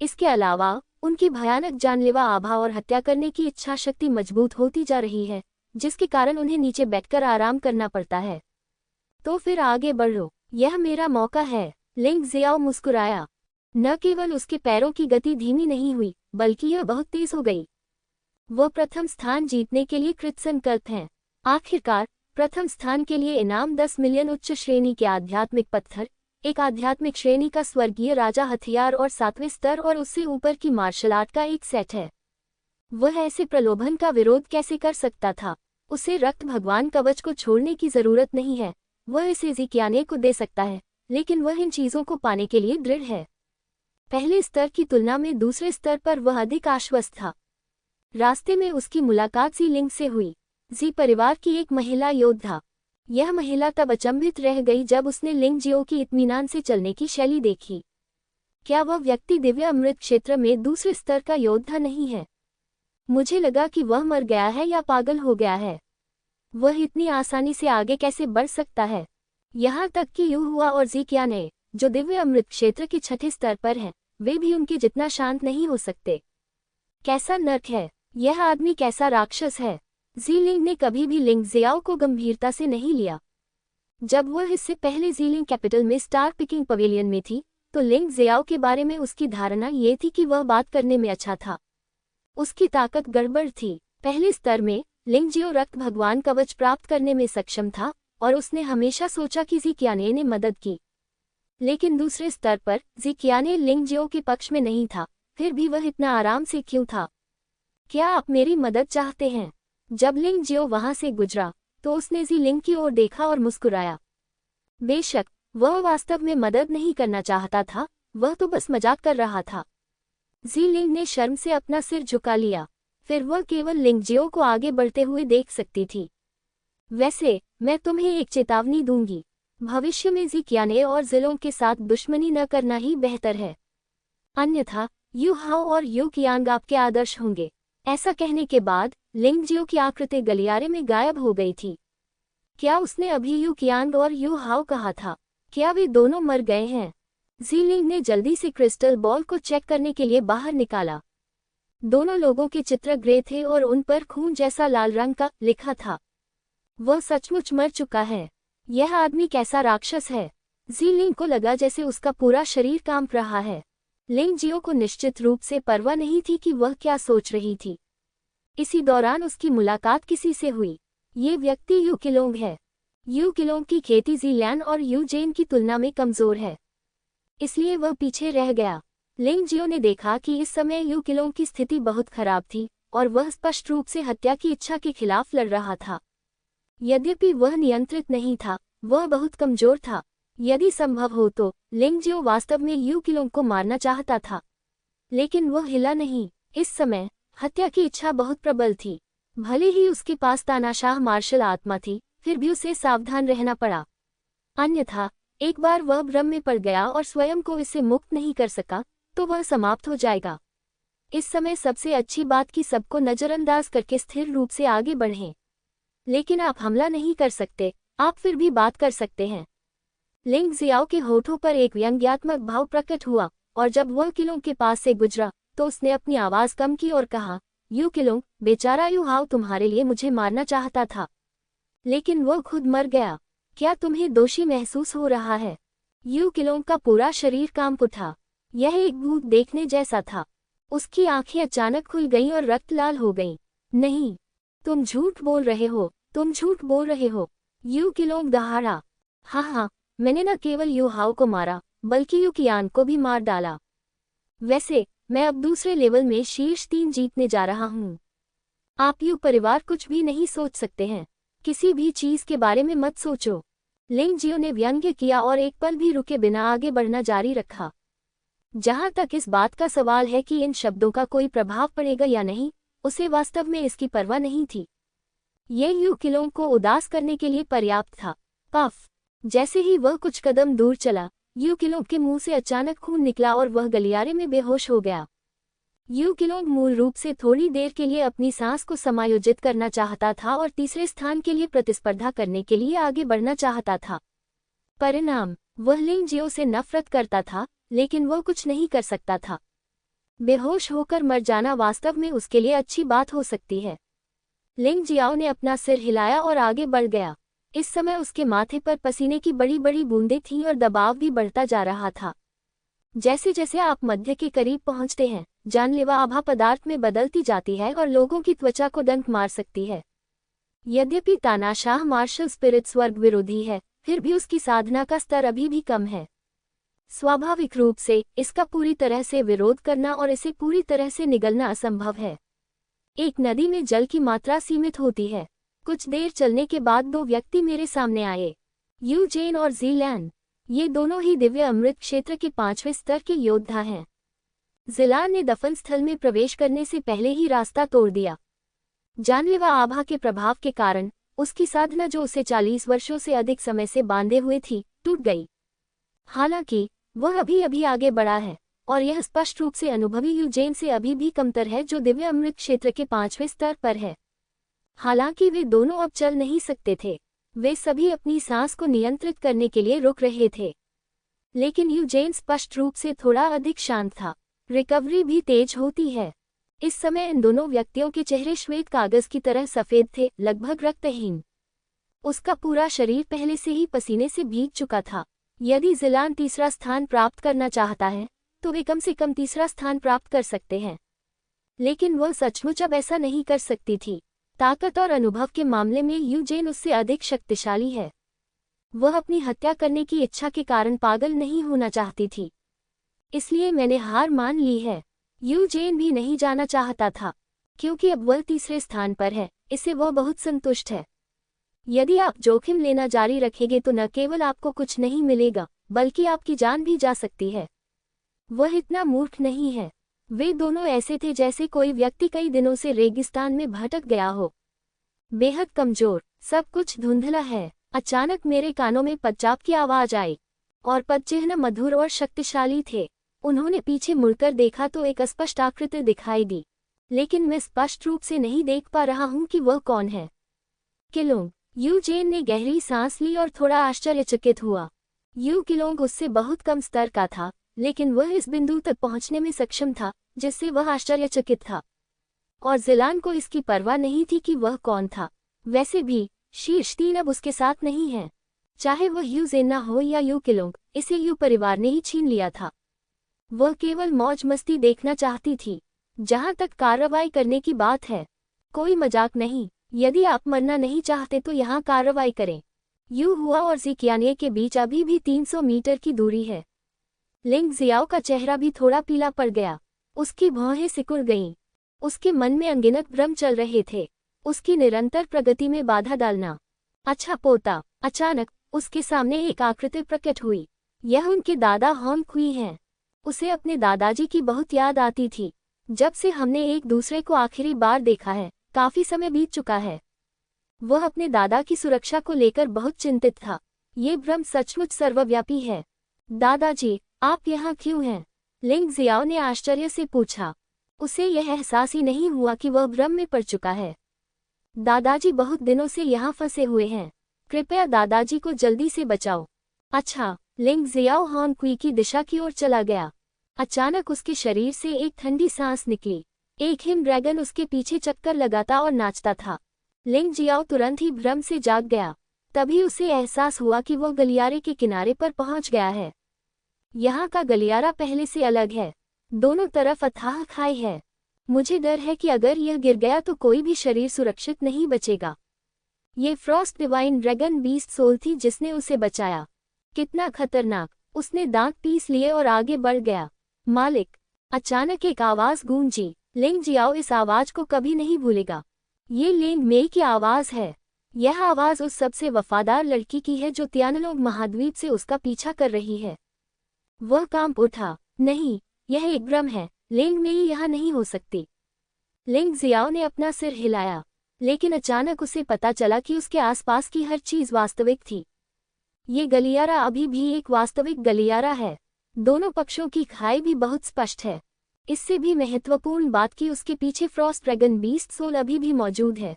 इसके अलावा उनकी भयानक जानलेवा आभा और हत्या करने की इच्छा शक्ति मजबूत होती जा रही है, जिसके कारण उन्हें नीचे बैठकर आराम करना पड़ता है। तो फिर आगे बढ़ो, यह मेरा मौका है। लिंग जियाओ मुस्कुराया। न केवल उसके पैरों की गति धीमी नहीं हुई, बल्कि यह बहुत तेज हो गई। वह प्रथम स्थान जीतने के लिए कृतसंकल्प हैं। आखिरकार प्रथम स्थान के लिए इनाम 10 मिलियन उच्च श्रेणी के आध्यात्मिक पत्थर, एक आध्यात्मिक श्रेणी का स्वर्गीय राजा हथियार और 7वें स्तर और उससे ऊपर की मार्शल आर्ट का एक सेट है। वह ऐसे प्रलोभन का विरोध कैसे कर सकता था? उसे रक्त भगवान कवच को छोड़ने की जरूरत नहीं है, वह इसे ज़िक्याने को दे सकता है, लेकिन वह इन चीज़ों को पाने के लिए दृढ़ है। पहले स्तर की तुलना में दूसरे स्तर पर वह अधिक आश्वस्त था। रास्ते में उसकी मुलाकात जी लिंग से हुई, जी परिवार की एक महिला योद्धा। यह महिला तब अचंभित रह गई जब उसने लिंग जियो की इत्मीनान से चलने की शैली देखी। क्या वह व्यक्ति दिव्य अमृत क्षेत्र में दूसरे स्तर का योद्धा नहीं है? मुझे लगा कि वह मर गया है या पागल हो गया है। वह इतनी आसानी से आगे कैसे बढ़ सकता है? यहाँ तक कि यू हुआ और ज़िक्याने, जो दिव्य अमृत क्षेत्र के 6ठे स्तर पर हैं, वे भी उनके जितना शांत नहीं हो सकते। कैसा नर्क है यह आदमी, कैसा राक्षस है। ज़ीलिंग ने कभी भी लिंग जियाओ को गंभीरता से नहीं लिया। जब वह इससे पहले ज़ीलिंग कैपिटल में स्टार पिकिंग पवेलियन में थी, तो लिंग जियाओ के बारे में उसकी धारणा ये थी कि वह बात करने में अच्छा था। उसकी ताकत गड़बड़ थी। पहले स्तर में लिंग जियो रक्त भगवान कवच प्राप्त करने में सक्षम था और उसने हमेशा सोचा कि ज़िक्याने ने मदद की। लेकिन दूसरे स्तर पर ज़िक्याने लिंग जियो के पक्ष में नहीं था, फिर भी वह इतना आराम से क्यों था? क्या आप मेरी मदद चाहते हैं? जब लिंग जियो वहां से गुजरा तो उसने जी लिंग की ओर देखा और मुस्कुराया। बेशक वह वास्तव में मदद नहीं करना चाहता था, वह तो बस मजाक कर रहा था। जी लिंग ने शर्म से अपना सिर झुका लिया, फिर वह केवल लिंग जियो को आगे बढ़ते हुए देख सकती थी। वैसे मैं तुम्हें एक चेतावनी दूंगी, भविष्य में ज़िक्याने और जिलों के साथ दुश्मनी न करना ही बेहतर है, अन्यथा यू हाओ और यू कियांग आपके आदर्श होंगे। ऐसा कहने के बाद लिंग जियो की आकृति गलियारे में गायब हो गई थी। क्या उसने अभी यू कियांग और यू हाओ कहा था? क्या वे दोनों मर गए हैं? ज़ीलिंग ने जल्दी से क्रिस्टल बॉल को चेक करने के लिए बाहर निकाला। दोनों लोगों के चित्र ग्रे थे और उन पर खून जैसा लाल रंग का लिखा था। वह सचमुच मर चुका है। यह आदमी कैसा राक्षस है। ज़ीलिंग को लगा जैसे उसका पूरा शरीर कांप रहा है। लिंग जियो को निश्चित रूप से परवाह नहीं थी कि वह क्या सोच रही थी। इसी दौरान उसकी मुलाकात किसी से हुई। ये व्यक्ति यू किलोंग है। यू किलोंग की खेती ज़ीलैन और यू जेन की तुलना में कमज़ोर है, इसलिए वह पीछे रह गया। लिंग जियो ने देखा कि इस समय यू किलोंग की स्थिति बहुत खराब थी और वह स्पष्ट रूप से हत्या की इच्छा के खिलाफ लड़ रहा था। यद्यपि वह नियंत्रित नहीं था, वह बहुत कमजोर था। यदि संभव हो तो लिंग जियो वास्तव में यू किलोंग को मारना चाहता था, लेकिन वह हिला नहीं। इस समय हत्या की इच्छा बहुत प्रबल थी। भले ही उसके पास तानाशाह मार्शल आत्मा थी, फिर भी उसे सावधान रहना पड़ा, अन्यथा एक बार वह भ्रम में पड़ गया और स्वयं को इससे मुक्त नहीं कर सका तो वह समाप्त हो जाएगा। इस समय सबसे अच्छी बात कि सबको नज़रअंदाज करके स्थिर रूप से आगे बढ़ें। लेकिन आप हमला नहीं कर सकते, आप फिर भी बात कर सकते हैं। लिंग जियाओ के होठों पर एक व्यंग्यात्मक भाव प्रकट हुआ और जब वह किलोंग के पास से गुजरा तो उसने अपनी आवाज़ कम की और कहा, यू किलोंग, बेचारा यू हाओ तुम्हारे लिए मुझे मारना चाहता था, लेकिन वह खुद मर गया। क्या तुम्हें दोषी महसूस हो रहा है? यू किलोंग का पूरा शरीर कांप उठा। यह एक भूत देखने जैसा था। उसकी आंखें अचानक खुल गईं और रक्त लाल हो गईं। नहीं, तुम झूठ बोल रहे हो, तुम झूठ बोल रहे हो। यू किलोंग दहाड़ा। हाँ, मैंने न केवल यू हाओ को मारा बल्कि यू कियांग को भी मार डाला। वैसे मैं अब दूसरे लेवल में शीर्ष 3 जीतने जा रहा हूँ। आप यू परिवार कुछ भी नहीं सोच सकते हैं, किसी भी चीज के बारे में मत सोचो। लिंग जियो ने व्यंग्य किया और एक पल भी रुके बिना आगे बढ़ना जारी रखा। जहां तक इस बात का सवाल है कि इन शब्दों का कोई प्रभाव पड़ेगा या नहीं, उसे वास्तव में इसकी परवाह नहीं थी। ये यू किलोंग को उदास करने के लिए पर्याप्त था। पफ! जैसे ही वह कुछ कदम दूर चला, यू किलोंग के मुंह से अचानक खून निकला और वह गलियारे में बेहोश हो गया। यू किलोंग मूल रूप से थोड़ी देर के लिए अपनी सांस को समायोजित करना चाहता था और तीसरे स्थान के लिए प्रतिस्पर्धा करने के लिए आगे बढ़ना चाहता था। परिणाम, वह लिंग जियो से नफरत करता था, लेकिन वह कुछ नहीं कर सकता था। बेहोश होकर मर जाना वास्तव में उसके लिए अच्छी बात हो सकती है, लिंग जियाओ ने अपना सिर हिलाया और आगे बढ़ गया। इस समय उसके माथे पर पसीने की बड़ी बड़ी बूंदें थीं और दबाव भी बढ़ता जा रहा था। जैसे जैसे आप मध्य के करीब पहुंचते हैं, जानलेवा आभा पदार्थ में बदलती जाती है और लोगों की त्वचा को डंक मार सकती है। यद्यपि तानाशाह मार्शल स्पिरिट स्वर्ग विरोधी है, फिर भी उसकी साधना का स्तर अभी भी कम है। स्वाभाविक रूप से इसका पूरी तरह से विरोध करना और इसे पूरी तरह से निगलना असंभव है। एक नदी में जल की मात्रा सीमित होती है। कुछ देर चलने के बाद दो व्यक्ति मेरे सामने आए, यूजेन और ज़िलान। ये दोनों ही दिव्य अमृत क्षेत्र के 5वें स्तर के योद्धा हैं। ज़िलान ने दफन स्थल में प्रवेश करने से पहले ही रास्ता तोड़ दिया। जानलेवा आभा के प्रभाव के कारण उसकी साधना, जो उसे 40 वर्षों से अधिक समय से बांधे हुए थी, टूट गई। हालांकि वह अभी अभी आगे बढ़ा है और यह स्पष्ट रूप से अनुभवी यूजेन से अभी भी कमतर है, जो दिव्य अमृत क्षेत्र के 5वें स्तर पर है। हालांकि वे दोनों अब चल नहीं सकते थे, वे सभी अपनी सांस को नियंत्रित करने के लिए रुक रहे थे। लेकिन यूजेन स्पष्ट रूप से थोड़ा अधिक शांत था। रिकवरी भी तेज होती है। इस समय इन दोनों व्यक्तियों के चेहरे श्वेत कागज की तरह सफेद थे, लगभग रक्तहीन। उसका पूरा शरीर पहले से ही पसीने से भीग चुका था। यदि ज़िलान तीसरा स्थान प्राप्त करना चाहता है तो वे कम से कम तीसरा स्थान प्राप्त कर सकते हैं, लेकिन वह सचमुच अब ऐसा नहीं कर सकती थी। ताकत और अनुभव के मामले में यूजेन उससे अधिक शक्तिशाली है। वह अपनी हत्या करने की इच्छा के कारण पागल नहीं होना चाहती थी। इसलिए मैंने हार मान ली है। यूजेन भी नहीं जाना चाहता था, क्योंकि अब वह तीसरे स्थान पर है, इससे वह बहुत संतुष्ट है। यदि आप जोखिम लेना जारी रखेंगे तो न केवल आपको कुछ नहीं मिलेगा, बल्कि आपकी जान भी जा सकती है। वह इतना मूर्ख नहीं है। वे दोनों ऐसे थे जैसे कोई व्यक्ति कई दिनों से रेगिस्तान में भटक गया हो, बेहद कमजोर, सब कुछ धुंधला है। अचानक मेरे कानों में पदचाप की आवाज आई और पदचिह्न मधुर और शक्तिशाली थे। उन्होंने पीछे मुड़कर देखा तो एक अस्पष्ट आकृति दिखाई दी, लेकिन मैं स्पष्ट रूप से नहीं देख पा रहा हूं कि वह कौन है। किलोंग। यूजेन ने गहरी सांस ली और थोड़ा आश्चर्यचकित हुआ। यू किलोंग उससे बहुत कम स्तर का था, लेकिन वह इस बिंदु तक पहुंचने में सक्षम था जिससे वह आश्चर्यचकित था, और ज़िलान को इसकी परवाह नहीं थी कि वह कौन था। वैसे भी शीर्ष 3 अब उसके साथ नहीं है। चाहे वह यूजेन ना हो या यू किलोंग, इसे यू परिवार ने ही छीन लिया था। वह केवल मौज मस्ती देखना चाहती थी। जहां तक कार्रवाई करने की बात है, कोई मजाक नहीं। यदि आप मरना नहीं चाहते तो यहाँ कार्रवाई करें। यू हुआ और ज़िकियानिए के बीच अभी भी 300 मीटर की दूरी है। लिंग जियाओ का चेहरा भी थोड़ा पीला पड़ गया। उसकी भौहें सिकुड़ गईं। उसके मन में अनगिनत भ्रम चल रहे थे। उसकी निरंतर प्रगति में बाधा डालना। अच्छा पोता। अचानक उसके सामने एक आकृति प्रकट हुई। यह उनके दादा हॉन क्वी हैं। उसे अपने दादाजी की बहुत याद आती थी। जब से हमने एक दूसरे को आखिरी बार देखा है, काफी समय बीत चुका है। वह अपने दादा की सुरक्षा को लेकर बहुत चिंतित था। ये भ्रम सचमुच सर्वव्यापी है। दादाजी, आप यहाँ क्यों हैं? लिंग जियाओ ने आश्चर्य से पूछा। उसे यह एहसास ही नहीं हुआ कि वह भ्रम में पड़ चुका है। दादाजी बहुत दिनों से यहाँ फंसे हुए हैं। कृपया दादाजी को जल्दी से बचाओ। अच्छा। लिंग जियाओ हॉन क्वी की दिशा की ओर चला गया। अचानक उसके शरीर से एक ठंडी सांस निकली। एक हिम ड्रैगन उसके पीछे चक्कर लगाता और नाचता था। लिंग जियाओ तुरंत ही भ्रम से जाग गया। तभी उसे एहसास हुआ कि वह गलियारे के किनारे पर पहुंच गया है। यहाँ का गलियारा पहले से अलग है। दोनों तरफ अथाह खाई है। मुझे डर है कि अगर यह गिर गया तो कोई भी शरीर सुरक्षित नहीं बचेगा। ये frost divine dragon beast soul थी जिसने उसे बचाया। कितना खतरनाक। उसने दांत पीस लिए और आगे बढ़ गया। मालिक। अचानक एक आवाज गूंजी। लिंग जियाओ इस आवाज को कभी नहीं भूलेगा। ये लिंग मेई की आवाज है। यह आवाज उस सबसे वफादार लड़की की है जो तियानलोग महाद्वीप से उसका पीछा कर रही है। वह कांप उठा। नहीं, यह एक भ्रम है। लिंग मेई यहाँ नहीं हो सकती। लिंग जियाओ ने अपना सिर हिलाया, लेकिन अचानक उसे पता चला कि उसके आसपास की हर चीज वास्तविक थी। ये गलियारा अभी भी एक वास्तविक गलियारा है। दोनों पक्षों की खाई भी बहुत स्पष्ट है। इससे भी महत्वपूर्ण बात कि उसके पीछे फ्रॉस्ट ड्रैगन बीस्ट सोल अभी भी मौजूद है।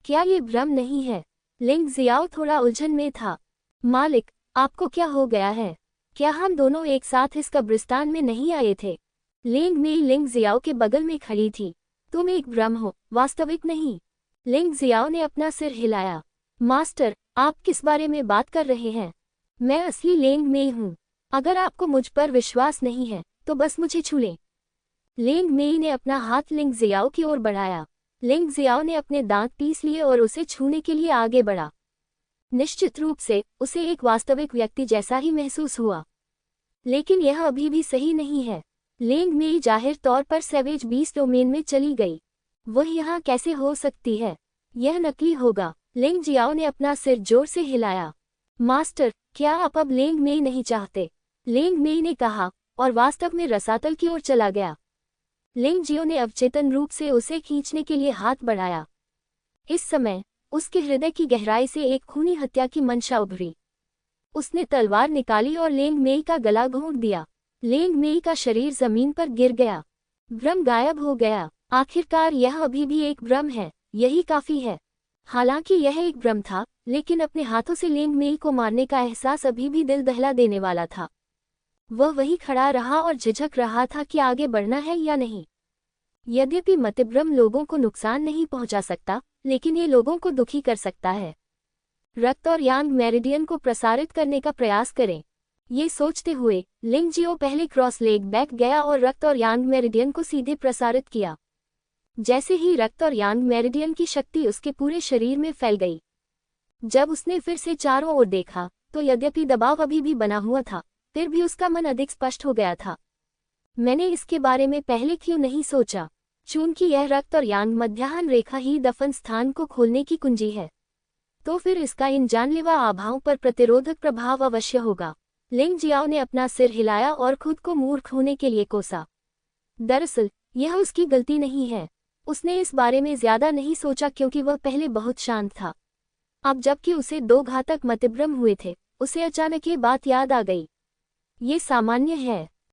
क्या ये भ्रम नहीं है? लिंग जियाओ थोड़ा उलझन में था। मालिक, आपको क्या हो गया है? क्या हम दोनों एक साथ इस कब्रिस्तान में नहीं आए थे? लिंग मेई लिंग जियाओ के बगल में खड़ी थी। तुम एक भ्रम हो, वास्तविक नहीं। लिंग जियाओ ने अपना सिर हिलाया। मास्टर, आप किस बारे में बात कर रहे हैं? मैं असली लेंग मेई हूँ। अगर आपको मुझ पर विश्वास नहीं है तो बस मुझे छू लें। लेंग मेई ने अपना हाथ लिंग जियाओ की ओर बढ़ाया। लिंग जियाओ ने अपने दांत पीस लिए और उसे छूने के लिए आगे बढ़ा। निश्चित रूप से उसे एक वास्तविक व्यक्ति जैसा ही महसूस हुआ, लेकिन यह अभी भी सही नहीं है। लेंग मेई जाहिर तौर पर सैवेज बीस्ट डोमेन में चली गई। वह यहाँ कैसे हो सकती है? यह नकली होगा। लिंग जियाओ ने अपना सिर जोर से हिलाया। मास्टर, क्या आप अब लेंग मेई नहीं चाहते? लेंग मेई ने कहा और वास्तव में रसातल की ओर चला गया। लिंग जियो ने अवचेतन रूप से उसे खींचने के लिए हाथ बढ़ाया। इस समय उसके हृदय की गहराई से एक खूनी हत्या की मंशा उभरी। उसने तलवार निकाली और लेंग मेई का गला घोंट दिया। लेंग मेई का शरीर जमीन पर गिर गया। भ्रम गायब हो गया। आखिरकार यह अभी भी एक भ्रम है, यही काफी है। हालांकि यह एक भ्रम था, लेकिन अपने हाथों से लेंग मेई को मारने का एहसास अभी भी दिल दहला देने वाला था। वह वहीं खड़ा रहा और झिझक रहा था कि आगे बढ़ना है या नहीं। यद्यपि मतिभ्रम लोगों को नुकसान नहीं पहुंचा सकता, लेकिन ये लोगों को दुखी कर सकता है। रक्त और यांग मेरिडियन को प्रसारित करने का प्रयास करें। ये सोचते हुए लिंग जियो पहले क्रॉस लेग बैक गया और रक्त और यांग मेरिडियन को सीधे प्रसारित किया। जैसे ही रक्त और यांग मेरिडियन की शक्ति उसके पूरे शरीर में फैल गई। जब उसने फिर से चारों ओर देखा तो यद्यपि दबाव अभी भी बना हुआ था, फिर भी उसका मन अधिक स्पष्ट हो गया था। मैंने इसके बारे में पहले क्यों नहीं सोचा? चूंकि यह रक्त और यांग मध्याह्न रेखा ही दफन स्थान को खोलने की कुंजी है, तो फिर इसका इन जानलेवा आभाओं पर प्रतिरोधक प्रभाव अवश्य होगा। लिंग जियाओ ने अपना सिर हिलाया और खुद को मूर्ख होने के लिए कोसा। दरअसल यह उसकी गलती नहीं है। उसने इस बारे में ज्यादा नहीं सोचा क्योंकि वह पहले बहुत शांत था। अब जबकि उसे 2 घातक मतिभ्रम हुए थे, उसे अचानक ये बात याद आ गई। ये सामान्य है।